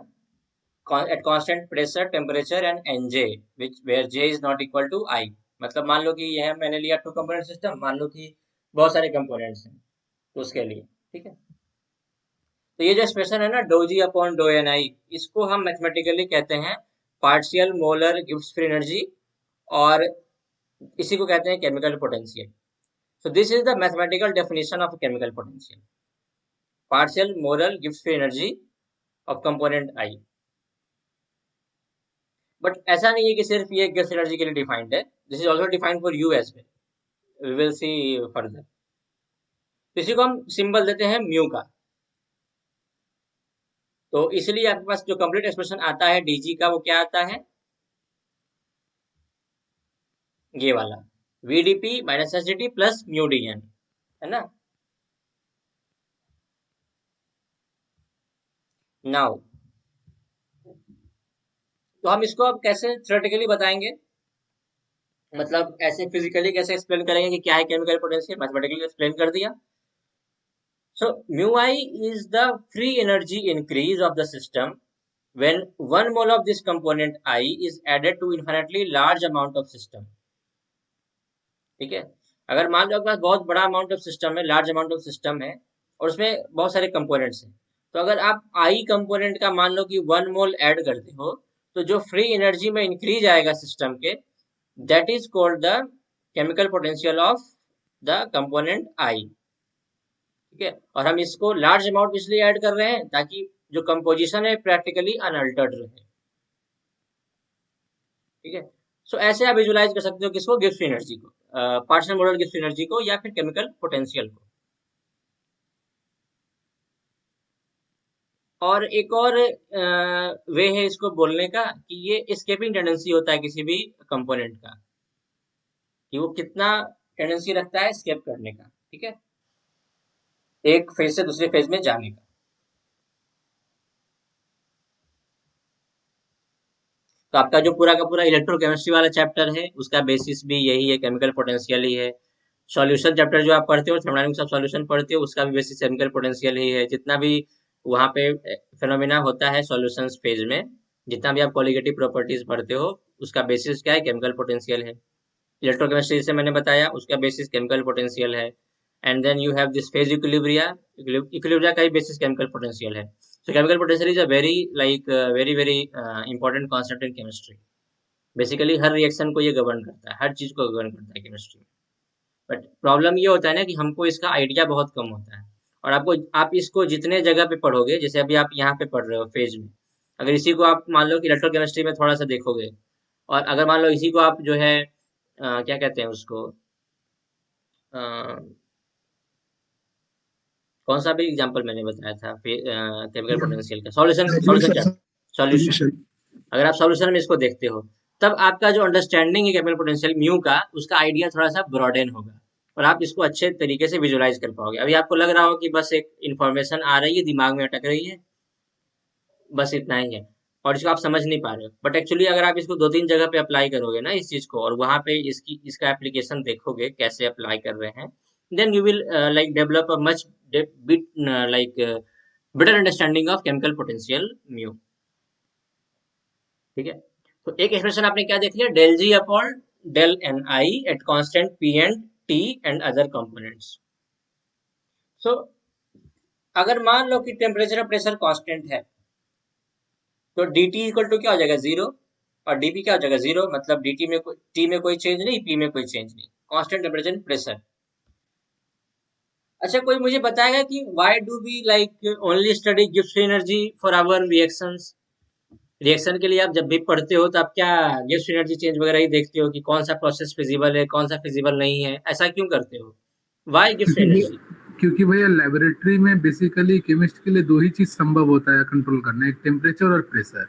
at constant pressure temperature and N J, which where J is not equal to I. मतलब मान लो कि यह मैंने लिया टू कंपोनेंट सिस्टम, मान लो कि बहुत सारे कंपोनेंट्स हैं, तो उसके लिए, ठीक है। तो ये जो एक्सप्रेशन है ना, dough G upon do N आई, इसको हम मैथमेटिकली कहते हैं partial molar Gibbs free energy, और इसी को कहते हैं chemical potential. So this is the mathematical definition of chemical potential. Partial molar gives free energy of component I. But ऐसा नहीं है कि सिर्फ ये गिब्स एनर्जी के लिए डिफाइंड है, this is also defined for you as well, we will see further. तो इसी को हम सिंबल देते हैं म्यू का। तो इसलिए आपके पास जो कंप्लीट एक्सप्रेशन आता है डीजी का, वो क्या आता है, ये वाला VDP minus S D T plus mu D N, है ना। नाउ तो हम इसको अब कैसे थ्योरेटिकली बताएंगे, मतलब ऐसे फिजिकली कैसे एक्सप्लेन करेंगे कि क्या है केमिकल पोटेंशियल, मैथमेटिकली एक्सप्लेन कर दिया। So mu I is the free energy increase of the system when 1 mole of this component I is added to infinitely large amount of system. ठीक है, अगर मान लो आपके पास बहुत बड़ा अमाउंट ऑफ सिस्टम है, लार्ज अमाउंट ऑफ सिस्टम है और उसमें बहुत सारे कंपोनेंट्स हैं, तो अगर आप आई कंपोनेंट का मान लो कि 1 मोल ऐड करते हो, तो जो फ्री एनर्जी में इंक्रीज आएगा सिस्टम के, that is called the chemical potential of the component I. ठीक है, और हम इसको लार्ज अमाउंट इसलिए ऐड कर रहे हैं ताकि जो कंपोजिशन है प्रैक्टिकली अनअल्टर्ड रहे। ठीक है, सो ऐसे आप विजुलाइज कर सकते हो किसको, गिब्स एनर्जी को, पार्शियल मॉडल गिब्स एनर्जी को या फिर केमिकल पोटेंशियल को। और एक और वे है इसको बोलने का कि ये एस्केपिंग टेंडेंसी होता है किसी भी कंपोनेंट का, कि वो कितना टेंडेंसी रखता है एस्केप करने का। ठीक है, एक फेज से दूसरे फेज में जाने का। तो आपका जो पूरा का पूरा इलेक्ट्रोकेमिस्ट्री वाला चैप्टर है उसका बेसिस भी यही है, केमिकल पोटेंशियल ही है। सॉल्यूशन चैप्टर जो आप पढ़ते हो, थर्मोडायनामिक्स ऑफ सॉल्यूशन पढ़ते हो, उसका भी बेसिस केमिकल पोटेंशियल ही है। जितना भी वहाँ पे फेनोमेना होता है सॉल्यूशंस फेज में, जितना भी आप कॉलिगेटिव प्रॉपर्टीज पढ़ते हो, उसका बेसिस क्या है, केमिकल पोटेंशियल है। इलेक्ट्रोकेमिस्ट्री जैसे मैंने बताया उसका बेसिस केमिकल पोटेंशियल है। And then you have this phase equilibria, equilibria का ही बेसिस केमिकल पोटेंशियल है। So chemical potential is a very important concept in chemistry. Basically her reaction को ये गवर्न करता है, हर चीज को गवर्न करता है केमिस्ट्री में। बट प्रॉब्लम ये होता है ना कि हमको इसका आइडिया बहुत कम होता है, और आप इसको जितने जगह पे पढ़ोगे, जैसे अभी आप यहाँ पे पढ़ रहे हो फेज में, अगर इसी को आप मान लो कि इलेक्ट्रोकेमिस्ट्री में थोड़ा सा देखोगे, और अगर मान लो इसी को आप जो है क्या कहते हैं उसको, कौन सा भी एग्जांपल मैंने बताया था केमिकल पोटेंशियल का, सॉल्यूशन। अगर आप सॉल्यूशन में इसको देखते हो, तब आपका जो अंडरस्टैंडिंग है केमिकल पोटेंशियल म्यू का, उसका आइडिया थोड़ा सा ब्रॉडेन होगा और आप इसको अच्छे तरीके से विजुलाइज कर पाओगे। अभी आपको लग रहा हो कि बस एक इन्फॉर्मेशन आ रही है, दिमाग में अटक रही है, बस इतना ही है, और इसको आप समझ नहीं पा रहे हो। बट एक्चुअली अगर आप इसको 2-3 जगह पे अप्लाई करोगे ना इस चीज को, और वहां पे इसका एप्लीकेशन देखोगे कैसे अप्लाई कर रहे हैं, then you will develop a much better understanding of chemical potential mu। ठीक है, तो एक एक्सप्रेशन आपने क्या देख लिया, del G upon del N I at constant P and T and other components. So अगर मान लो कि टेम्परेचर और प्रेशर कांस्टेंट है, तो डी टी इक्वल टू क्या हो जाएगा, 0, और डीपी क्या हो जाएगा, 0। मतलब डी में टी में कोई चेंज नहीं, पी में कोई चेंज नहीं, कांस्टेंट टेम्परेचर एंड प्रेशर। अच्छा, कोई मुझे बताएगा कि why do we only study Gibbs energy for our reactions? Reaction के लिए आप जब भी पढ़ते हो तो आप क्या गिब्स एनर्जी चेंज वगैरह ही देखते हो कि कौन सा प्रोसेस फिजिबल है, कौन सा फिजिबल नहीं है? ऐसा क्यों करते हो? Why Gibbs energy? क्योंकि भैया लेबोरेटरी में बेसिकली केमिस्ट के लिए 2 ही चीज संभव होता है कंट्रोल करना, एक टेम्परेचर और प्रेशर।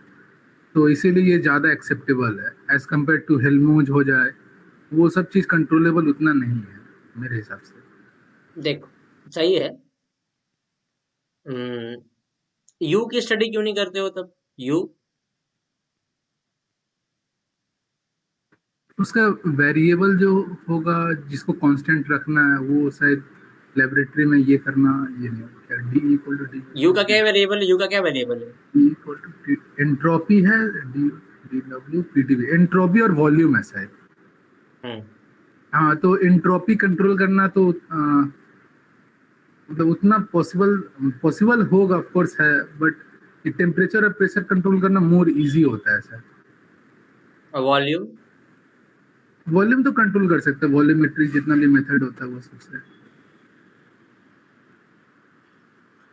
तो इसीलिए ये ज्यादा एक्सेप्टेबल है एज कम्पेयर टू हेल्मोज हो जाए, वो सब चीज कंट्रोलेबल उतना नहीं है मेरे हिसाब से। देखो सही है, यू की स्टडी क्यों नहीं करते हो तब? यू उसका वेरिएबल जो होगा जिसको कांस्टेंट रखना है, वो शायद लेबोरेटरी में ये करना, ये नहीं क्या D equal to D, U का क्या वेरिएबल है? यू का क्या वेरिएबल है? डी इक्वल टू एंट्रोपी है, डी डब्ल्यू पीटीवी, एंट्रोपी और वॉल्यूम है शायद। हाँ, तो एंट्रोपी कंट्रोल करना तो मतलब उतना पॉसिबल होगा ऑफ कोर्स है, बट टेम्परेचर और प्रेशर कंट्रोल करना मोर इजी होता है सर। और वॉल्यूम तो कंट्रोल कर सकते हैं, वॉल्यूमेट्री जितना भी मेथड होता है वो सबसे।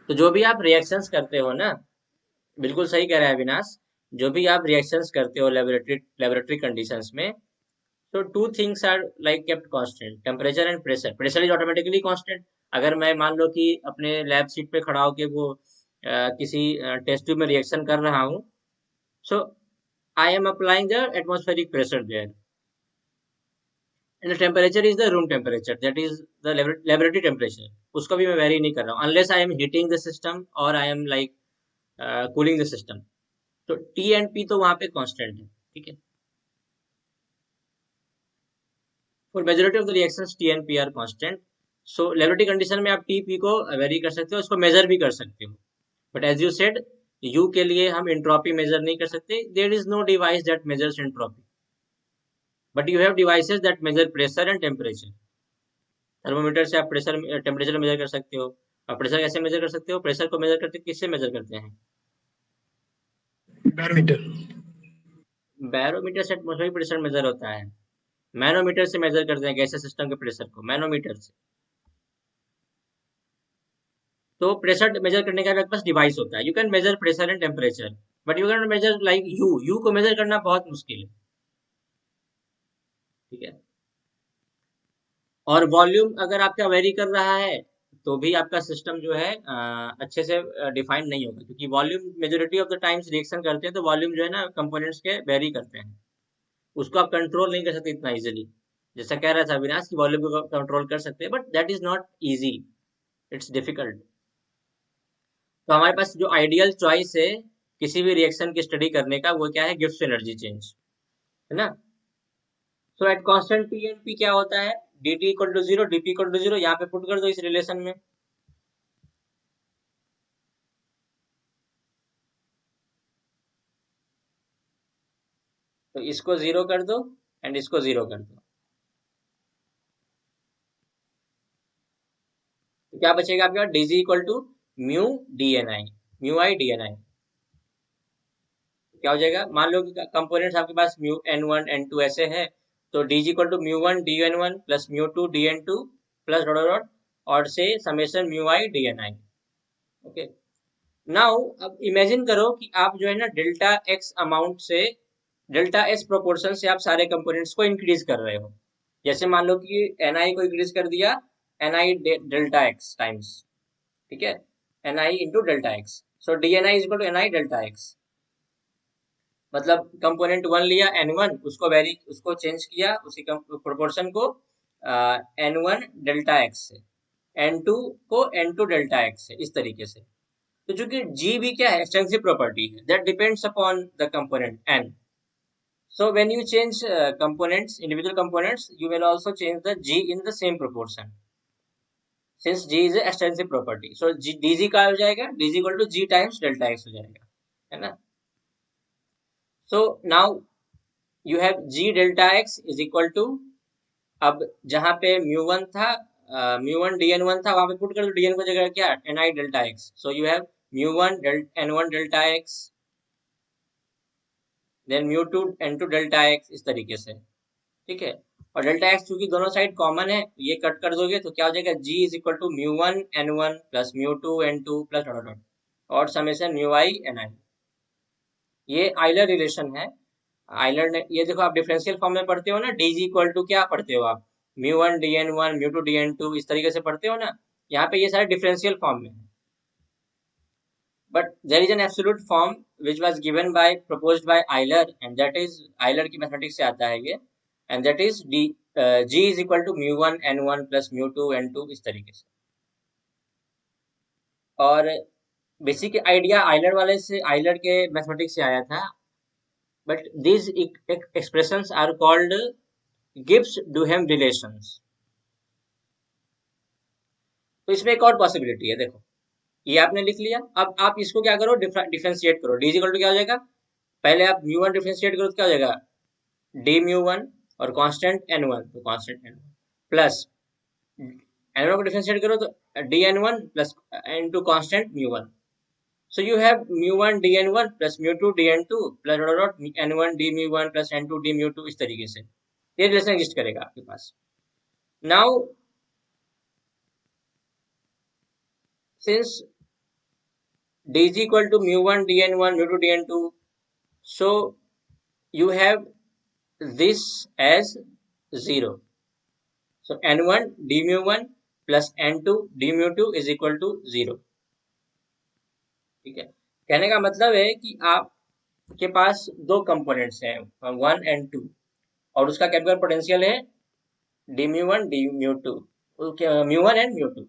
तो जो भी आप रिएक्शंस करते हो ना, बिल्कुल सही कह रहा है अविनाश, जो भी आप रिएक्शंस करते हो लेबोरेटरी कंडीशंस में, तो 2 things are kept constant, temperature and pressure। pressure is automatically constant। अगर मैं मान लो कि अपने लैब सीट पे खड़ा होके वो किसी टेस्ट ट्यूब में रिएक्शन कर रहा हूँ, so I am applying the atmospheric pressure there, and the temperature is the room temperature, that is the laboratory temperature. उसको भी मैं वेरी नहीं कर रहा हूँ, unless I am heating the system और I am cooling the system. तो टी एंड पी तो वहां पे कांस्टेंट है। ठीक है, for majority of the reactions T and P are constant। So laboratory condition में आप टीपी को वेरी कर सकते हो, उसको मेजर भी कर सकते हो, but as you said U के लिए हम एंट्रोपी मेजर नहीं कर सकते. There is no device that measures entropy, but you have devices that measure pressure and temperature. Thermometer से आप प्रेशर टेम्परेचर मेजर कर सकते हो. आप प्रेशर कैसे मेजर कर सकते हो? प्रेशर को मेजर करते किससे मेजर करते हैं? बैरोमीटर. बैरोमीटर से एटमॉस्फेरिक प्रेशर मेजर होता है. मैनोमीटर से मेजर करते हैं गैसेस सिस्टम के प्रेशर को, मैनोमीटर से. तो प्रेशर मेजर करने का आपके पास डिवाइस होता है. You can measure pressure and temperature, but you can measure like you को मेजर करना बहुत मुश्किल है. ठीक है. और वॉल्यूम अगर आपका वेरी कर रहा है तो भी आपका सिस्टम जो है अच्छे से डिफाइन नहीं होगा, क्योंकि volume majority of the times reaction करते हैं तो वॉल्यूम जो है ना कंपोनेंट्स के वेरी करते हैं. उसको आप कंट्रोल नहीं कर सकते इतना इजीली. जैसा कह रहा था अविनाश की वॉल्यूम को कंट्रोल कर सकते हैं, but that is not easy, it's difficult. तो हमारे पास जो आइडियल चॉइस है किसी भी रिएक्शन की स्टडी करने का वो क्या है? गिब्स एनर्जी चेंज, है ना. So at constant P and P क्या होता है? dt equal to 0, dp equal to 0. यहाँ पे पुट कर दो इस रिलेशन में. तो इसको 0 कर दो एंड इसको 0 कर दो. तो क्या बचेगा आपके पास? dg equal to mu dni, mu I dni. क्या हो जाएगा? मान लो कि कंपोनेंट्स आपके पास म्यू n1 n2 ऐसे है, तो dg equal to mu 1 dn1 plus mu 2 dn2 plus dot dot और से summation mu I dni. Okay. Now अब इमेजिन करो कि आप जो है ना डेल्टा एक्स अमाउंट से, डेल्टा एस प्रोपोर्शन से आप सारे कंपोनेंट्स को इंक्रीज कर रहे हो. जैसे मान लो कि ni को इंक्रीज कर दिया ni डेल्टा एक्स टाइम्स. ठीक है. ni into delta X. So dni is equal to ni delta X. मतलब कंपोनेंट 1 लिया n1, उसको चेंज किया उसी प्रोपोर्शन को n1 डेल्टा एक्स से, n2 को n2 डेल्टा एक्स से, इस तरीके से. तो चूंकि g भी क्या है? एक्सटेंसिव प्रॉपर्टी है, that depends upon the component n. So when you change components, individual components, you will also change the g in the same proportion, since g is a extensive property. So dg का हो जाएगा? dg equal to g times delta X हो जाएगा, है ना. So now you have g delta x is equal to, अब जहां पे mu1 था, mu1 dn1 था, वहां पे पुट कर दो dn को जगह क्या? ni delta x. So you have mu1 n1 delta x, then mu2 n2 delta x, इस तरीके से. ठीक है. और डेल्टा एक्स चूंकि दोनों साइड कॉमन है, ये कट कर दोगे तो क्या हो जाएगा? g is equal to mu1 n1 plus mu2 n2 plus dot dot और समेशन mu i ni. ये आइलर रिलेशन है. आइलर ने, ये देखो आप डिफरेंशियल फॉर्म में पढ़ते हो ना, dg इक्वल टू क्या पढ़ते हो आप? mu1 dn1 mu2 dn2, इस तरीके से पढ़ते हो ना. यहाँ पे ये सारे डिफरेंशियल फॉर्म में है, but there is an absolute form which was given by, proposed by Euler, and that is Euler की मैथमेटिक्स से आता है ये, and that is g is equal to mu1 n1 plus mu2 n2, इस तरीके से. और बेसिक आइडिया आइलर वाले से, आइलर के मैथमेटिक्स से आया था, but these expressions are called Gibbs Duhem relations. तो इसमें एक और पॉसिबिलिटी है. देखो ये आपने लिख लिया, अब आप इसको क्या करो? डिफरेंशिएट करो. डी इक्वल टू क्या हो जाएगा? पहले आप mu1 डिफरेंशिएट करो तो क्या हो जाएगा? डी mu1 और कांस्टेंट n1, तो कांस्टेंट n1 प्लस n1 को डिफरेंशिएट करो तो dn1 plus into constant mu1. So you have mu1 dn1 plus mu2 dn2 plus dot n1 d mu1 plus n2 d mu2, इस तरीके से ये रिलेशन एग्जिस्ट करेगा आपके पास. Now since dg equal to mu1 dn1 mu2 dn2, so you have this as 0. So n1 d mu1 plus n2 d mu2 is equal to 0. ठीक है. कहने का मतलब है कि आपके पास दो कंपोनेंट्स हैं 1 and 2 और उसका केमिकल पोटेंशियल है d mu1 d mu2, mu1 and mu2.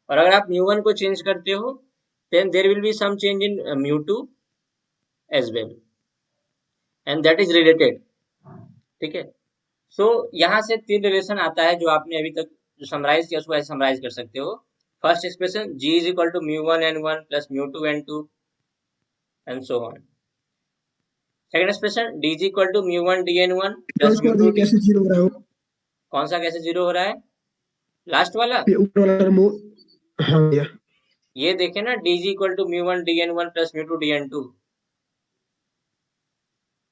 और अगर आप mu1 को चेंज करते हो then there will be some change in mu2 as well, and that is related. ठीक है. सो यहाँ से तीन रिलेशन आता है जो आपने अभी तक जो समराइज किया उसको ऐसे समराइज कर सकते हो। First expression G is equal to μ1n1 plus μ2n2 and so on. Second expression D is equal to μ1dn1 plus उसके बाद ये μ2d। कैसे जीरो हो रहा है? कौन सा कैसे जीरो हो रहा है? लास्ट वाला ये ऊपर वाला टर्म हाँ भैया ये देखे ना, D is equal to μ1dn1 plus μ2dn2।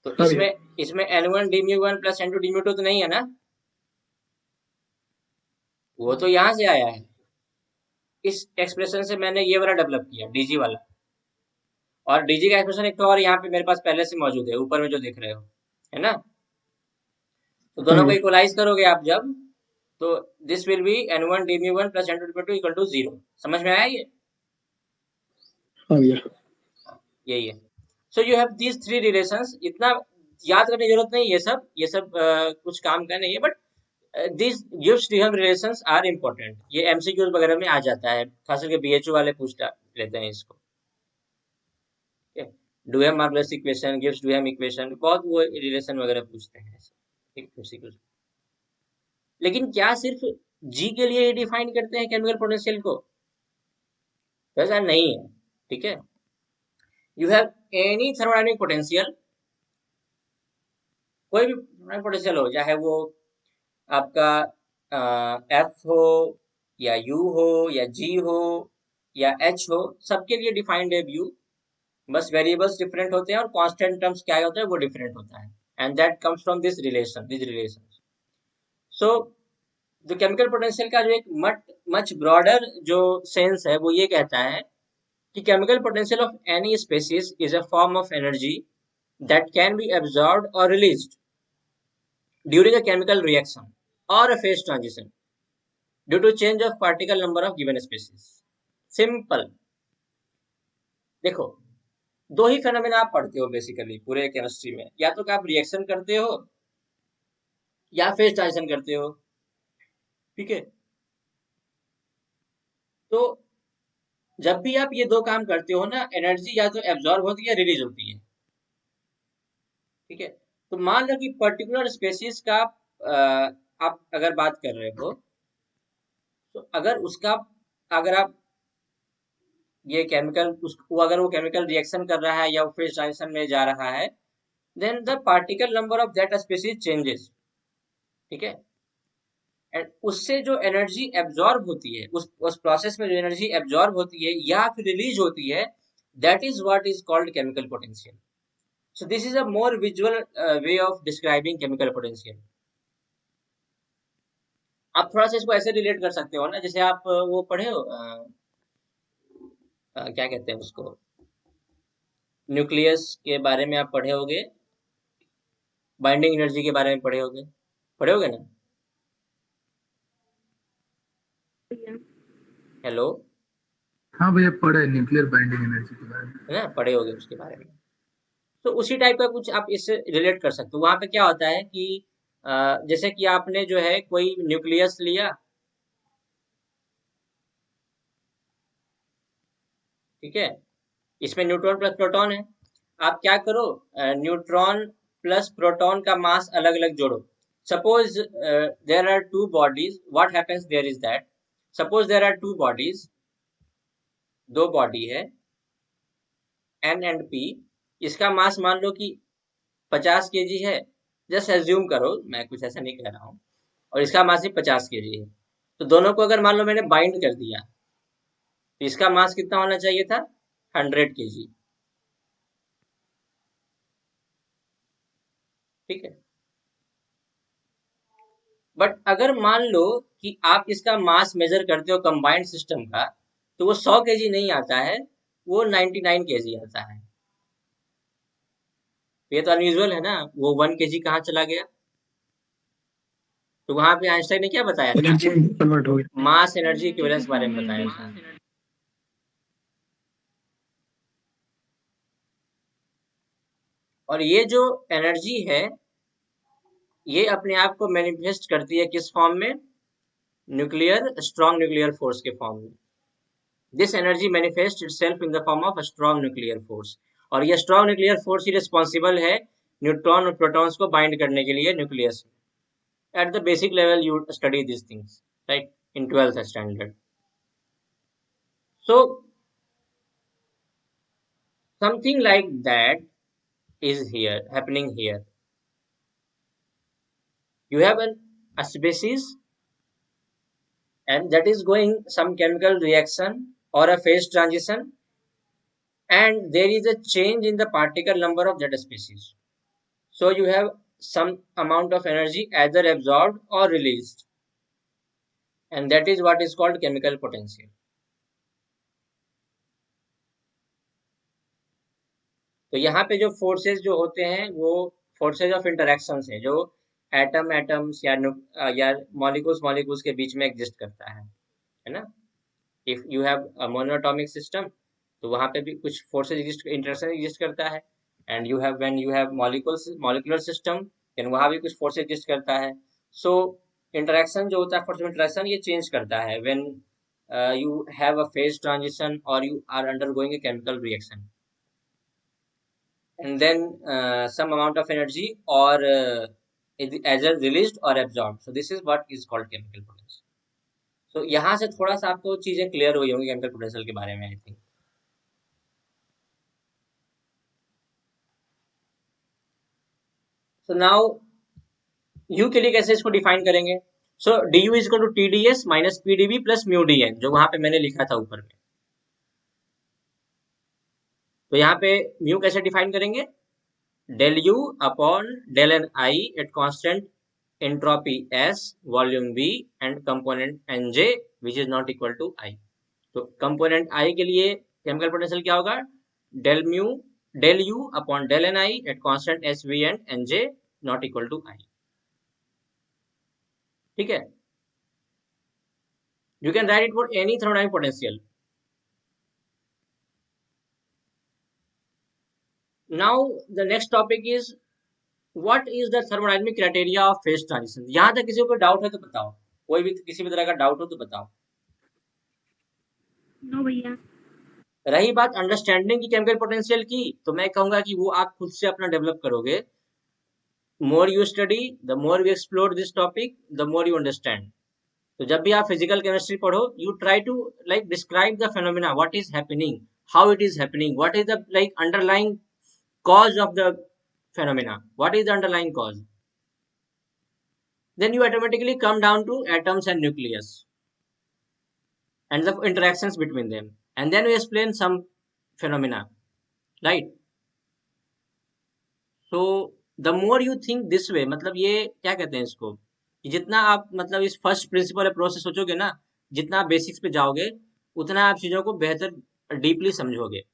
तो हाँ भैया इसमें n1 dμ1 plus n2 dμ2 तो नहीं है ना, वो तो यहाँ से आया है। इस एक्सप्रेशन से मैंने ये वाला डेवलप किया, डीजी वाला। और डीजी का एक्सप्रेशन एक तो और यहाँ पे मेरे पास पहले से मौजूद है, ऊपर में जो देख रहे हो, है ना। तो दोनों को भैया इक्वलाइज करोगे आप जब, तो this will be n1 dμ1 plus n2 dμ2 equal to 0। समझ में आया ये? हाँ भैया यही है। So you have these three relations. इतना याद करने की जरूरत नहीं, ये सब कुछ काम का नहीं है, but this gives Duhem relations are important. ये एमसीक्यूज वगैरह में आ जाता है, खास करके बीएचयू वाले पूछ लेते हैं इसको। ड्यूहम मार्गुलस इक्वेशन, गिव्स ड्यूहम इक्वेशन, बहुत वो रिलेशन वगैरह पूछते हैं एमसीक्यूज। लेकिन क्या सिर्फ जी के लिए ही डिफाइन करते हैं केमिकल पोटेंशियल को? ऐसा नहीं है, ठीक है। You have any thermodynamic potential, कोई भी पोटेंशियल हो, चाहे वो आपका एफ हो या यू हो या जी हो या एच हो, सबके लिए डिफाइंड है व्यू। बस वेरिएबल्स डिफरेंट होते हैं और कांस्टेंट टर्म्स क्या होता है वो डिफरेंट होता है, and that comes from this relation. So जो केमिकल पोटेंशियल का जो एक मच ब्रॉडर जो सेंस है वो ये कहता है कि chemical potential of any species is a form of energy that can be absorbed और released during a chemical reaction or a phase transition due to change of particle number of given species. Simple. देखो, दो ही फेनोमेना आप पढ़ते हो बेसिकली पूरे केमिस्ट्री में, या तो आप रिएक्शन करते हो या फेज ट्रांजिशन करते हो, ठीक है। तो जब भी आप ये दो काम करते हो ना, एनर्जी या तो एब्जॉर्ब होती है या रिलीज होती है, ठीक है। तो मान लो कि पर्टिकुलर स्पेसीज का आप अगर बात कर रहे हो, तो अगर आप ये केमिकल अगर वो केमिकल रिएक्शन कर रहा है या वो फेज ट्रांजिशन में जा रहा है, then the particle number of that species changes, ठीक है। एंड उससे जो एनर्जी एब्जॉर्ब होती है, उस प्रोसेस में जो एनर्जी एब्जॉर्ब होती है या फिर रिलीज होती है, that is what is called chemical potential. So this is a more visual way of describing chemical potential. आप थोड़ा सा इसको ऐसे रिलेट कर सकते हो ना, जैसे आप वो पढ़े हो क्या कहते हैं उसको, न्यूक्लियस के बारे में आप पढ़े होगे, बाइंडिंग एनर्जी के बारे में पढ़े होगे ना? हेलो, हाँ भैया पढ़े न्यूक्लियर बाइंडिंग एनर्जी के बारे में, है ना, पढ़े होगे उसके बारे में। तो उसी टाइप का कुछ आप इससे रिलेट कर सकते हो। वहां पे क्या होता है कि जैसे कि आपने जो है कोई न्यूक्लियस लिया, ठीक है, इसमें न्यूट्रॉन प्लस प्रोटॉन है। आप क्या करो, न्यूट्रॉन प्लस प्रोटॉन का मास अलग अलग जोड़ो। Suppose there are two bodies, what happens there is that, suppose there are two bodies, दो बॉडी है एन एंड पी, इसका मास मान लो कि 50 केजी है, जस्ट एज्यूम करो, मैं कुछ ऐसा नहीं कह रहा हूँ, और इसका मास भी 50 केजी है। तो दोनों को अगर मान लो मैंने बाइंड कर दिया, तो इसका मास कितना होना चाहिए था? 100 केजी, ठीक है। बट अगर मान लो कि आप इसका मास मेजर करते हो कंबाइंड सिस्टम का, तो वो 100 केजी नहीं आता है, वो 99 केजी आता है। ये तो अनयूजुअल है ना, वो 1 केजी कहाँ चला गया? तो वहां पे आइंस्टाइन ने क्या बताया था? एनर्जी कन्वर्ट हो गया। मास एनर्जी इक्विवेलेंस के बारे में बताया था। और ये जो एनर्जी है, ये अपने आप को मैनिफेस्ट करती है किस फॉर्म में? स्ट्रॉन्ग न्यूक्लियर फोर्स के फॉर्म में। This energy manifest itself in the form of a strong nuclear force. और ये स्ट्रॉन्ग न्यूक्लियर फोर्स ही रिस्पॉन्सिबल है न्यूट्रॉन और प्रोटॉन्स को बाइंड करने के लिए न्यूक्लियस में। At the basic level you study this things. right, in 12th standard. So something like that is here happening here. You have a species, and that is going some chemical reaction or a phase transition, and there is a change in the particle number of that species. So you have some amount of energy either absorbed or released, and that is what is called chemical potential. तो यहाँ पे जो फोर्सेस जो होते हैं वो फोर्सेज ऑफ इंटरेक्शन है जो एटम एटम्स या मॉलिक्यूल्स के बीच में एग्जिस्ट करता है ना. If you have a monoatomic system तो वहाँ पे भी कुछ फोर्सेज इंटरेक्शन एग्जिस्ट करता है, and you have when you have molecular system then वहाँ भी कुछ फोर्स एग्जिस्ट करता है. सो इंटरेक्शन जो होता है, फोर्स ऑफ इंटरेक्शन ये चेंज करता है when you have a phase transition और you are undergoing a chemical reaction, and then some amount of energy or either released or absorbed. So this is what is called chemical potential. So यहाँ से थोड़ा सा आपको चीजें क्लियर हुई होंगी chemical potential के बारे में, I think. So now U के लिए कैसे इसको डिफाइन करेंगे? So du is equal to TdS minus PdV plus mu dN, जो वहां पे मैंने लिखा था ऊपर में. तो यहाँ पे mu कैसे डिफाइन करेंगे? del U upon del Ni at constant entropy S, volume V and component Nj which is not equal to I. तो component I के लिए chemical potential क्या होगा? del U upon del Ni at constant S, V and Nj not equal to I. ठीक है. You can write it for any thermodynamic potential. Now the next topic is what is the thermodynamic criteria of phase transition. यहाँ तक किसी को डाउट है तो बताओ, कोई भी किसी भी तरह का डाउट हो तो बताओ. नो भैया. रही बात अंडरस्टैंडिंग की केमिकल पोटेंशियल की, तो मैं कहूंगा कि वो आप खुद से अपना डेवलप करोगे. More you study, the more you explore this topic, the more you understand. तो जब भी आप फिजिकल केमिस्ट्री पढ़ो, you try to like describe the phenomena, what is happening, how it is happening, what is the like underlying cause of the phenomena, what is the underlying cause. Then you automatically come down to atoms and nucleus and the interactions between them, and then we explain some phenomena, right? So the more you think this way, मतलब ये क्या कहते हैं इसको, कि जितना आप मतलब इस फर्स्ट प्रिंसिपल अप्रोच से सोचोगे ना, जितना आप बेसिक्स पे जाओगे उतना आप चीजों को बेहतर डीपली समझोगे.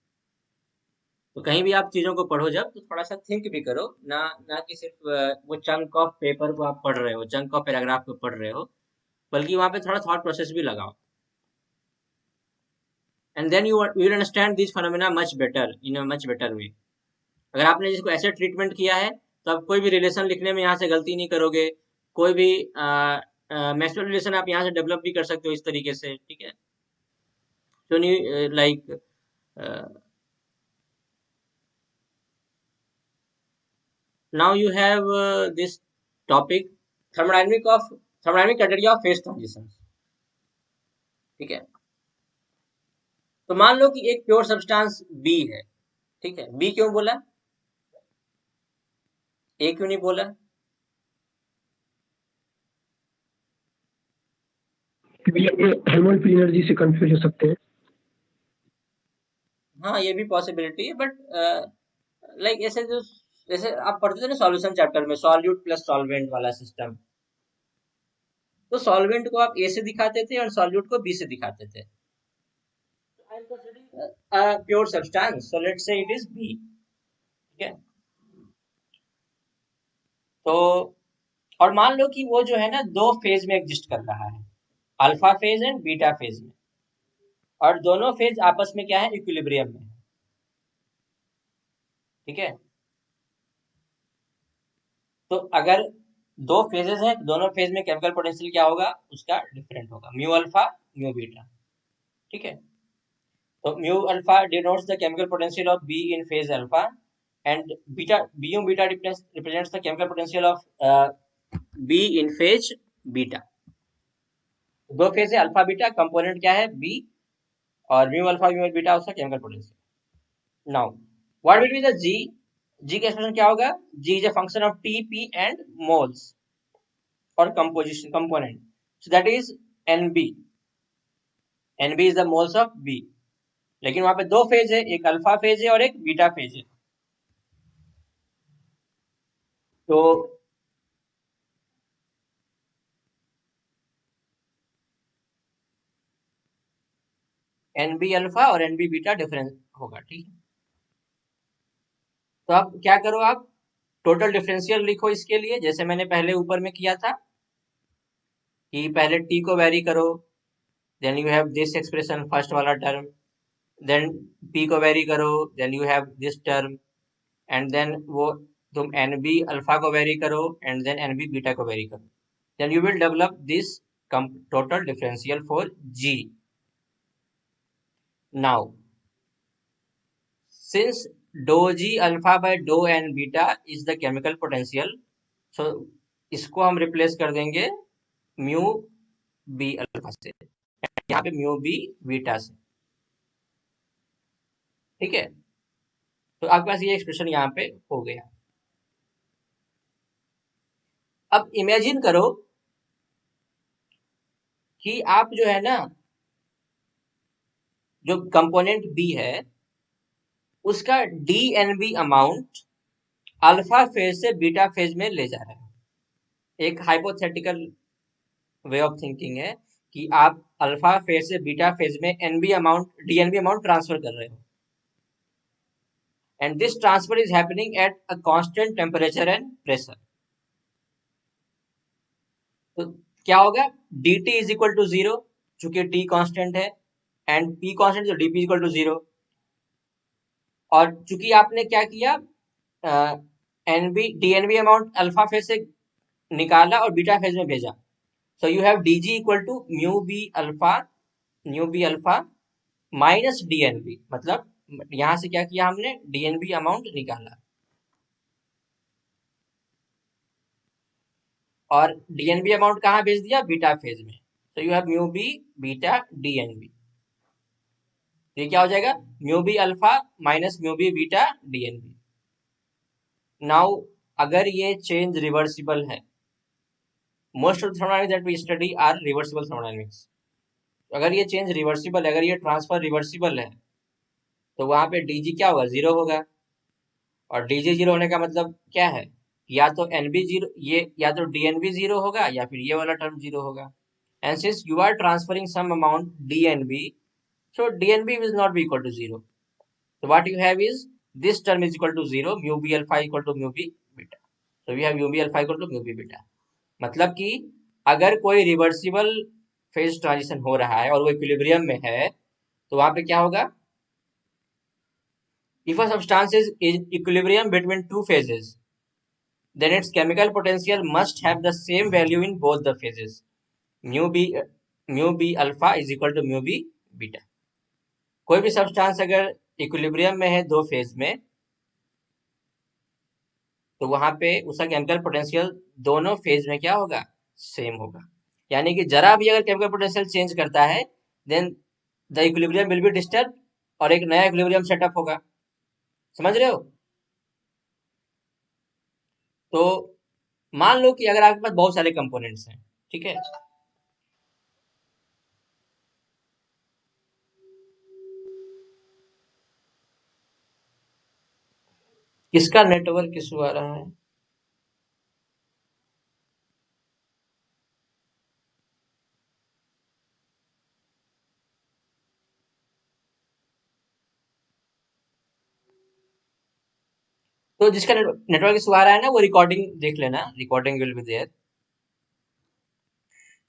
तो कहीं भी आप चीजों को पढ़ो जब, तो थोड़ा सा थिंक भी करो ना, ना कि सिर्फ वो चंक ऑफ पेपर को आप पढ़ रहे हो, चंक ऑफ पैराग्राफ को पढ़ रहे हो, बल्कि वहां पे थोड़ा थॉट प्रोसेस भी लगाओ. And then you will understand this phenomena much better in a much better way. अगर आपने जिसको ऐसे ट्रीटमेंट किया है तो आप कोई भी रिलेशन लिखने में यहाँ से गलती नहीं करोगे. कोई भी मैक्सवेल रिलेशन आप यहाँ से डेवलप भी कर सकते हो इस तरीके से, ठीक है. तो नहीं like now you have this topic thermodynamic criteria of phase transitions. ठीक है. तो मान लो कि एक प्योर सब्सटेंस B है, ठीक है. B क्यों बोला, A क्यों नहीं बोला? हेल्महोल्ट्ज फ्री एनर्जी से कंफ्यूज हो सकते हैं. हाँ, ये भी पॉसिबिलिटी है, बट लाइक ऐसे जो जैसे आप पढ़ते थे ना सॉल्यूशन चैप्टर में, सॉल्यूट प्लस सॉल्वेंट वाला सिस्टम, तो सॉल्वेंट को आप A से दिखाते थे और सॉल्यूट को B से दिखाते थे. I am considering a pure substance, so let's say it is B. ठीक है. तो और मान लो कि वो जो है ना दो फेज में एग्जिस्ट कर रहा है, alpha phase and beta phase में, और दोनों फेज आपस में क्या है, इक्विलिब्रियम में. ठीक है. तो अगर दो फेजेस हैं, दोनों फेज में केमिकल पोटेंशियल क्या होगा, उसका डिफरेंट होगा, म्यू अल्फा म्यू बीटा. ठीक है. तो mu alpha denotes the chemical potential of be in phase alpha, and mu beta represents the chemical potential of B in phase beta. दो फेज है अल्फा बीटा, कंपोनेंट क्या है बी, और म्यू अल्फा म्यू बीटा उसका chemical potential. Now what will be the G? G का एक्सप्रेशन क्या होगा? G is a function of T P and moles और composition component, so that is N B. N B is the moles of B. लेकिन वहां पे दो फेज है, एक अल्फा फेज है और एक बीटा फेज है। तो एनबी अल्फा और एनबी बीटा डिफरेंस होगा, ठीक है। तो अब क्या करो, आप टोटल डिफरेंशियल लिखो इसके लिए, जैसे मैंने पहले ऊपर में किया था कि पहले टी को वेरी करो, then you have this expression first वाला टर्म, देन पी को वेरी करो, then you have this term, and then वो तुम एन बी अल्फा को वेरी करो and then N B beta को वेरी करो, then you will develop this total differential for G. Now since dou g alpha by dou n beta is the chemical potential, so इसको हम रिप्लेस कर देंगे म्यू बी अल्फा से, यहाँ पे म्यू बी बीटा से, ठीक है। तो आपके पास ये एक्सप्रेशन यहाँ पे हो गया। अब इमेजिन करो कि आप जो है ना, जो कंपोनेंट बी है उसका D N B amount alpha phase से बीटा फेज में ले जा रहे हैं। एक हाइपोथेटिकल वे ऑफ थिंकिंग है कि आप अल्फा फेज से बीटा फेज में NB amount DNB amount transfer कर रहे हो, and this transfer is happening at a constant temperature and pressure. तो क्या होगा? dt इज इक्वल टू 0, चूंकि t कांस्टेंट है, एंड p कांस्टेंट, तो dp इक्वल टू 0। और चूंकि आपने क्या किया, NB DNB amount alpha phase से निकाला और बीटा फेज में भेजा, so you have dg equal to mu b alpha minus DNB, मतलब यहां से क्या किया हमने, डीएनबी अमाउंट निकाला और डीएनबी अमाउंट कहां भेज दिया, बीटा फेज में, तो you have mu B beta DNB. तो ये क्या हो जाएगा, mu B alpha minus mu B beta DNB. Now अगर ये चेंज रिवर्सिबल है, most of the thermodynamics that we study are reversible thermodynamics, अगर ये चेंज रिवर्सिबल है, अगर ये ट्रांसफर रिवर्सिबल है, तो वहां पे डीजी क्या होगा, 0 होगा। और डीजी 0 होने का मतलब क्या है, या तो एनबी 0, ये या तो डीएनबी 0 होगा या फिर ये वाला टर्म 0 होगा। And since you are transferring some amount DNB, so dnb will not be equal to 0, so what you have is this term is equal to 0, mu b alpha equal to mu b beta, so we have mu b alpha equal to mu b beta। मतलब कि अगर कोई रिवर्सिबल फेज ट्रांजिशन हो रहा है और वो इक्विलिब्रियम में है, तो वहां पे क्या होगा, if a substance is in equilibrium between two phases, then its chemical potential must have the same value in both the phases, mu b alpha is equal to mu b beta। कोई भी सब्सटेंस अगर इक्विलिब्रियम में है दो फेज में, तो वहां पे उसका केमिकल पोटेंशियल दोनों फेज में क्या होगा, सेम होगा। यानी कि जरा भी अगर केमिकल पोटेंशियल चेंज करता है, then the equilibrium will be disturb और एक नया इक्विलिब्रियम सेटअप होगा। समझ रहे हो? तो मान लो कि अगर आपके पास बहुत सारे कंपोनेंट्स हैं, ठीक है, किसका नेटवर्क इशू आ रहा है? तो जिसका नेटवर्क इशू आ रहा है ना, वो रिकॉर्डिंग देख लेना, recording will be there.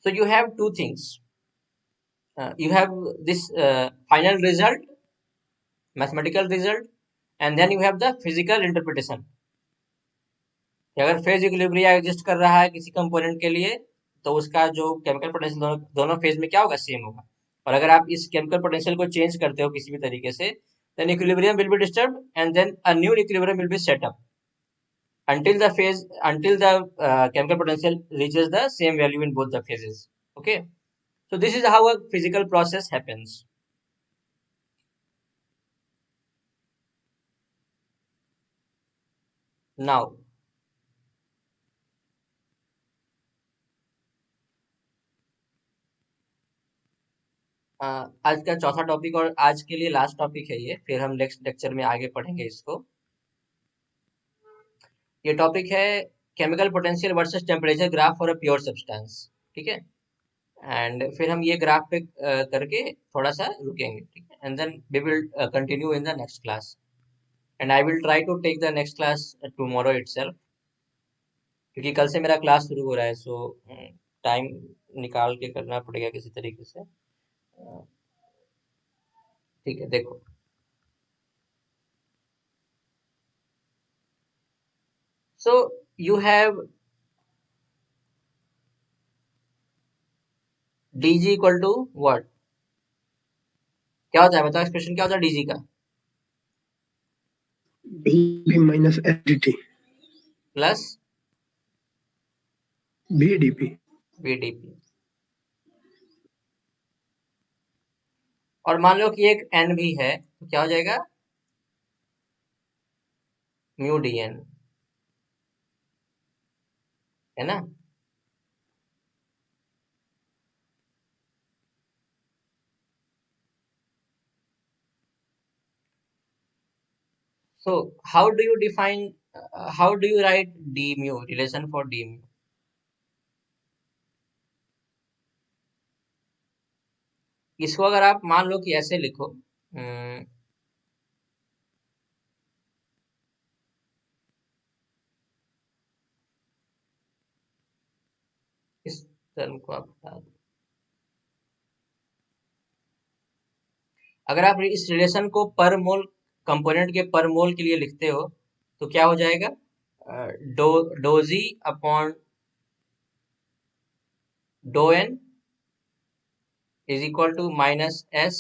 So you have two things, you have this final result, mathematical result, and then you have the physical interpretation। अगर फेज इक्विलिब्रियम एग्जिस्ट कर रहा है किसी कंपोनेंट के लिए, तो उसका जो केमिकल पोटेंशियल दोनों फेज में क्या होगा, सेम होगा। और अगर आप इस केमिकल पोटेंशियल को चेंज करते हो किसी भी तरीके से, then equilibrium will be disturbed and then a new equilibrium will be set up until the chemical potential reaches the same value in both the phases, okay। So this is how a physical process happens. Now, आज का चौथा टॉपिक और आज के लिए लास्ट टॉपिक है ये, फिर हम नेक्स्ट लेक्चर में आगे पढ़ेंगे इसको। ये टॉपिक है chemical potential versus temperature graph for a pure substance, ठीक है। एंड फिर हम ये ग्राफ पे करके थोड़ा सा रुकेंगे, ठीक है, and then we will continue in the next class, and I will try to take the next class tomorrow itself, क्योंकि कल से मेरा क्लास शुरू हो रहा है, सो टाइम निकाल के करना पड़ेगा किसी तरीके से। ठीक है, देखो so you have dg equal to what, क्या होता है बताओ, एक्सप्रेशन क्या होता है dg का? dV minus FDT plus VDP। vdp। और मान लो कि एक n भी है, तो क्या हो जाएगा? म्यू dn, है ना। So how do you define, how do you write d mu, relation for d mu? इसको अगर आप मान लो कि ऐसे लिखो, इस टर्म को आप हटा दो। अगर आप इस रिलेशन को पर मोल, कंपोनेंट के पर मोल के लिए लिखते हो, तो क्या हो जाएगा? Do G upon do N is equal to minus S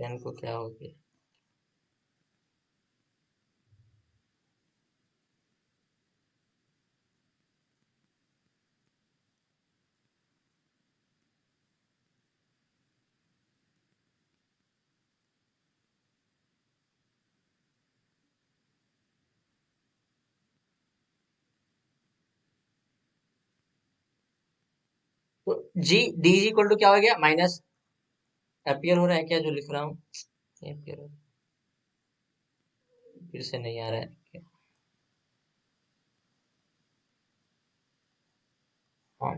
N को क्या हो गया? तो G D G equal to क्या हो गया? माइनस, अपियर हो रहा है क्या जो लिख रहा हूँ? अपियर फिर से नहीं आ रहा है। हाँ,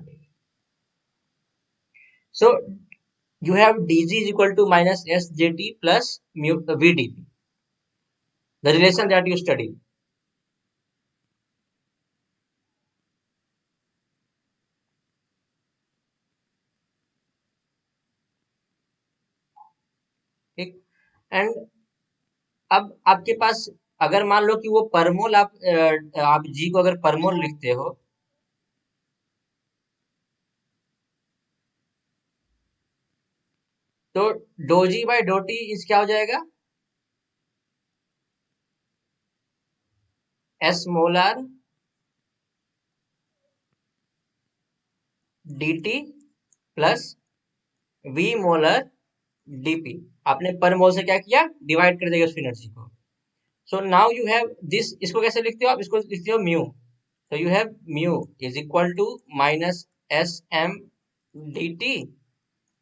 so you have dg is equal to minus sjt plus mu vdp, the relation that you study. ठीक, एंड अब आपके पास अगर मान लो कि वो परमोल, आप जी को अगर परमोल लिखते हो, तो do G by do T is क्या हो जाएगा? S molar D T plus V molar DP. आपने पर मोल से क्या किया? डिवाइड कर देगा उस एनर्जी को। So now you have this, इसको कैसे लिखते हो आप? इसको लिखते हो म्यू, तो you have mu is equal to minus S M D T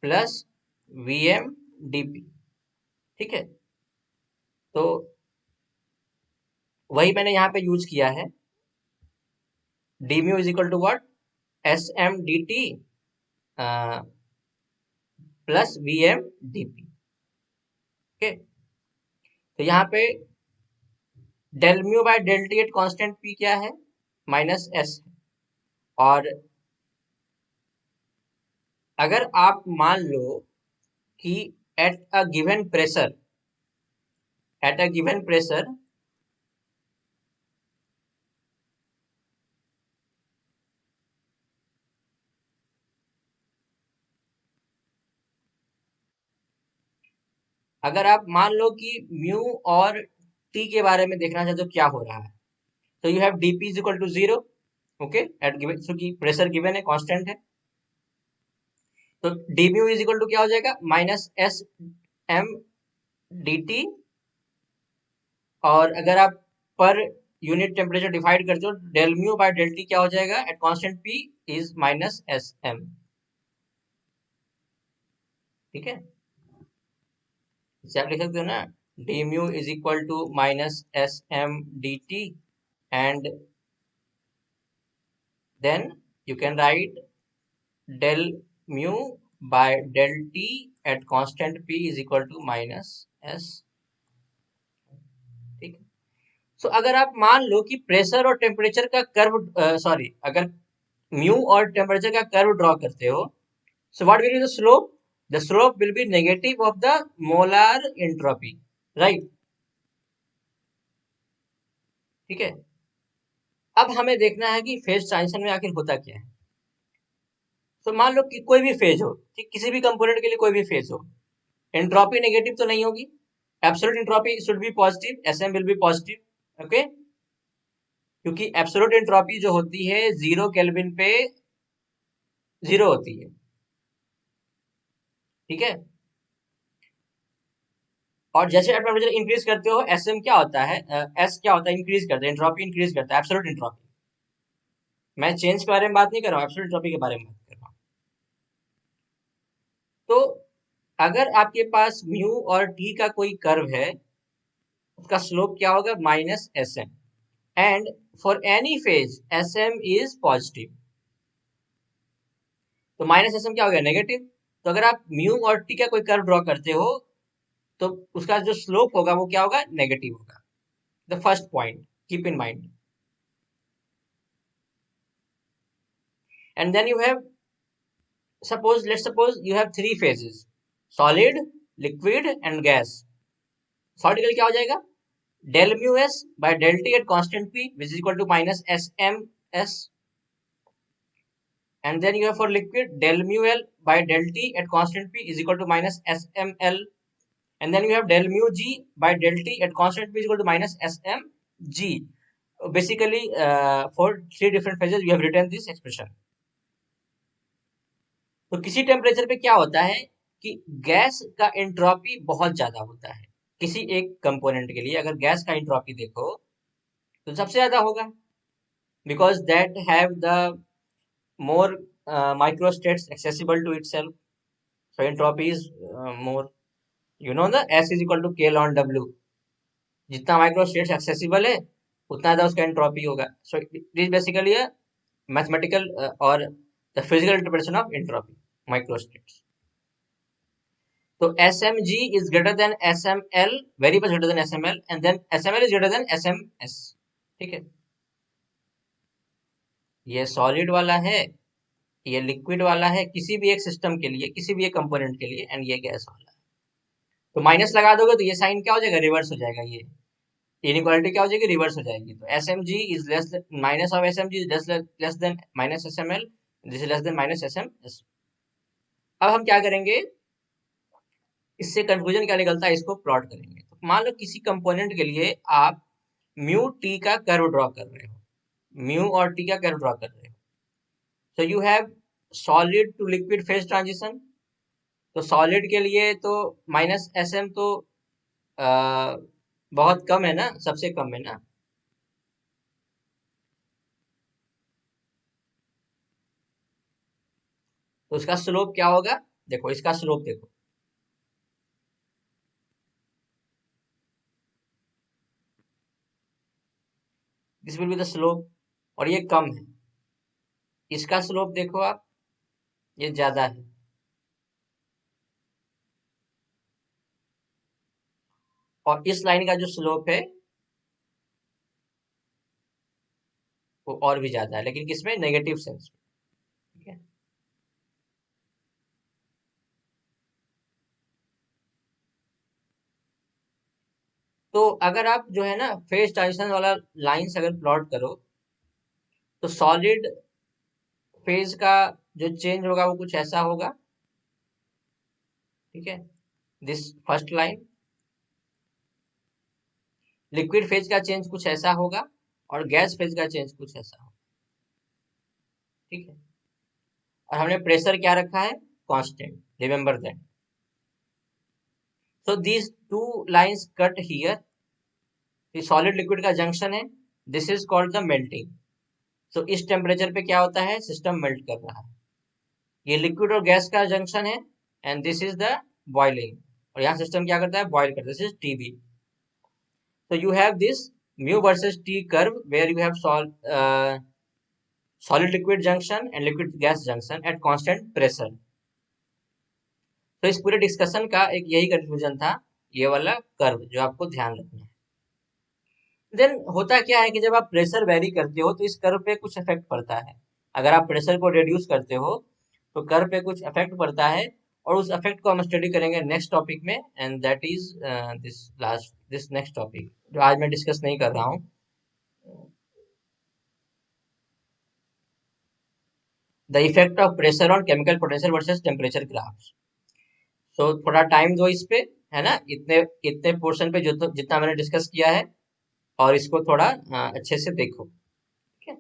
plus V M D P, ठीक है। तो वही मैंने यहाँ पे यूज किया है, D mu is equal to what? S M D T plus V M D P, okay. तो यहाँ पे del mu by del T at constant P क्या है? Minus S. और अगर आप मान लो कि at a given pressure, at a given pressure अगर आप मान लो कि म्यू और टी के बारे में देखना चाहते हो क्या हो रहा है, तो you have dp is equal to 0, okay, at given, क्योंकि प्रेशर गिवन है, कांस्टेंट है, तो D mu is equal to क्या हो जाएगा, minus S M D T, और अगर आप पर यूनिट टेम्परेचर डिवाइड करते हो, del mu by del T क्या हो जाएगा, at constant P is minus S M. ठीक है, इसे आप लिख सकते हो ना, D mu is equal to minus S M D T, and then you can write del mu by del t at constant p is equal to minus s। ठीक है, सो अगर आप मान लो कि प्रेशर और टेम्परेचर का कर्व, सॉरी, अगर म्यू और टेम्परेचर का कर्व ड्रॉ करते हो, so what will be the slope, the slope will be negative of the molar entropy, right. ठीक है, अब हमें देखना है कि फेज ट्रांजिशन में आखिर होता क्या है। तो मान लो कि कोई भी फेज हो, ठीक, किसी भी कंपोनेंट के लिए कोई भी फेज हो, एंट्रोपी नेगेटिव तो नहीं होगी, absolute entropy should be positive, SM will be positive, okay, क्योंकि एब्सोल्यूट एंट्रोपी जो होती है 0 केल्विन पे 0 होती है। ठीक है, और जैसे आप टेम्परेचर इंक्रीज करते हो, एसएम क्या होता है, एस क्या होता है, इंक्रीज करता है, एंट्रोपी इंक्रीज करता है, एब्सोल्यूट एंट्रोपी। मैं चेंज के बारे में बात नहीं कर रहा हूँ, एब्सोल्यूट एंट्रोपी के बारे में बात कर रहा हूँ। तो अगर आपके पास म्यू और टी का कोई कर्व है, उसका स्लोप क्या होगा, minus S M, and for any phase S M is positive, तो माइनस एस एम क्या हो गया, नेगेटिव। तो अगर आप म्यू और टी का कोई कर्व ड्रॉ करते हो, तो उसका जो स्लोप होगा वो क्या होगा, नेगेटिव होगा। The first point keep in mind. And then you have, suppose, let's suppose you have 3 phases, solid, liquid and gas. Solid के लिए क्या हो जाएगा, del mu s by del t at constant p, which is equal to minus s m s, and then you have for liquid del mu l by del t at constant p is equal to minus s m l, and then you have del mu g by del t at constant p is equal to minus s m g. Basically, for 3 different phases you have written this expression. तो किसी टेम्परेचर पे क्या होता है कि गैस का एंट्रोपी बहुत ज्यादा होता है। किसी एक कंपोनेंट के लिए अगर गैस का एंट्रोपी देखो तो सबसे ज्यादा होगा, because that have the more microstates accessible to itself, so entropy is more, you know, the S is equal to K ln W, जितना microstates accessible है उतना ज्यादा उसका एंट्रोपी होगा। so it is basically a mathematical or the physical interpretation of entropy, microstates. तो SMG is greater than SML, very much greater than SML, and then SML is greater than SMS। ठीक है, ये सॉलिड वाला है, ये लिक्विड वाला है, किसी भी एक सिस्टम के लिए, किसी भी एक कंपोनेंट के लिए, एंड ये गैस वाला है। तो माइनस लगा दोगे तो ये साइन क्या हो जाएगा, रिवर्स हो जाएगा, ये इनइक्वालिटी क्या हो जाएगी, रिवर्स हो जाएगी। तो S M G is less, minus of S M G is less than minus S M L, this is less than minus S M S. अब हम क्या करेंगे, इससे कंक्लूजन क्या निकलता है, इसको प्लॉट करेंगे। तो मान लो किसी कंपोनेंट के लिए आप म्यू टी का कर्व ड्रॉ कर रहे हो, म्यू और टी का कर्व ड्रॉ कर रहे हो, so you have solid to liquid phase transition। तो सॉलिड के लिए तो माइनस एस एम तो बहुत कम है ना, सबसे कम है ना। तो उसका स्लोप क्या होगा, देखो इसका स्लोप देखो, this will be the slope, और ये कम है। इसका स्लोप देखो आप, ये ज्यादा है, और इस लाइन का जो स्लोप है वो और भी ज्यादा है, लेकिन किसमें, नेगेटिव सेंस में। ठीक है, तो अगर आप जो है ना फेज ट्रांजिशन वाला लाइंस अगर प्लॉट करो, तो सॉलिड फेज का जो चेंज होगा वो कुछ ऐसा होगा। ठीक है, this first line, liquid phase का चेंज कुछ ऐसा होगा और गैस फेज का चेंज कुछ ऐसा होगा, ठीक है। और हमने प्रेशर क्या रखा है, constant, remember that. So these two lines cut here, ये सॉलिड लिक्विड का जंक्शन है, this is called the melting. So इस टेम्परेचर पे क्या होता है, सिस्टम मेल्ट कर रहा है। ये लिक्विड और गैस का जंक्शन है and this is the boiling, और यहाँ सिस्टम क्या करता है, बॉइल करता है, this is TB. So you have this mu versus T curve where you have solid liquid junction and liquid gas junction at constant pressure. तो इस पूरे डिस्कशन का एक यही कंक्लूजन था, ये वाला कर्व जो आपको ध्यान रखना है। देन होता क्या है कि जब आप प्रेशर वेरी करते हो तो इस कर्व पे कुछ इफेक्ट पड़ता है। अगर आप प्रेशर को रिड्यूस करते हो तो कर्व पे कुछ इफेक्ट पड़ता है, और उस इफेक्ट को हम स्टडी करेंगे नेक्स्ट टॉपिक में, and that is this next topic जो आज मैं डिस्कस नहीं कर रहा हूँ। The effect of pressure on chemical potential versus temperature graphs. So थोड़ा टाइम दो इस पे, है ना, इतने पोर्शन पे जो जितना मैंने डिस्कस किया है, और इसको थोड़ा अच्छे से देखो, ठीक है।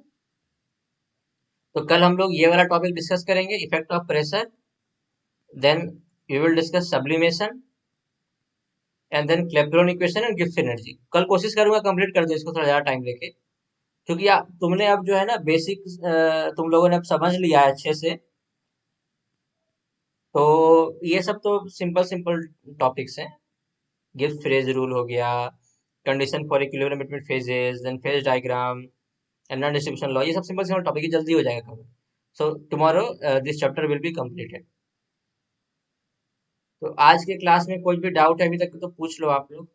तो कल हम लोग ये वाला टॉपिक डिस्कस करेंगे, effect of pressure, then we will discuss sublimation, and then Clapeyron equation and Gibbs energy. कल कोशिश करूंगा कंप्लीट कर दो इसको थोड़ा ज्यादा टाइम लेके, क्योंकि तुमने अब जो है ना बेसिक तुम लोगों ने अब समझ लिया है अच्छे से। तो ये सब तो सिंपल सिंपल टॉपिक्स हैं। गिब्स फ्रेज रूल हो गया, condition for equilibrium between phases, then phase diagram, energy distribution law, ये सब सिंपल सिंपल टॉपिक है, जल्दी हो जाएगा cover. So tomorrow this chapter will be completed. तो आज के क्लास में कोई भी डाउट है अभी तक तो पूछ लो आप लोग।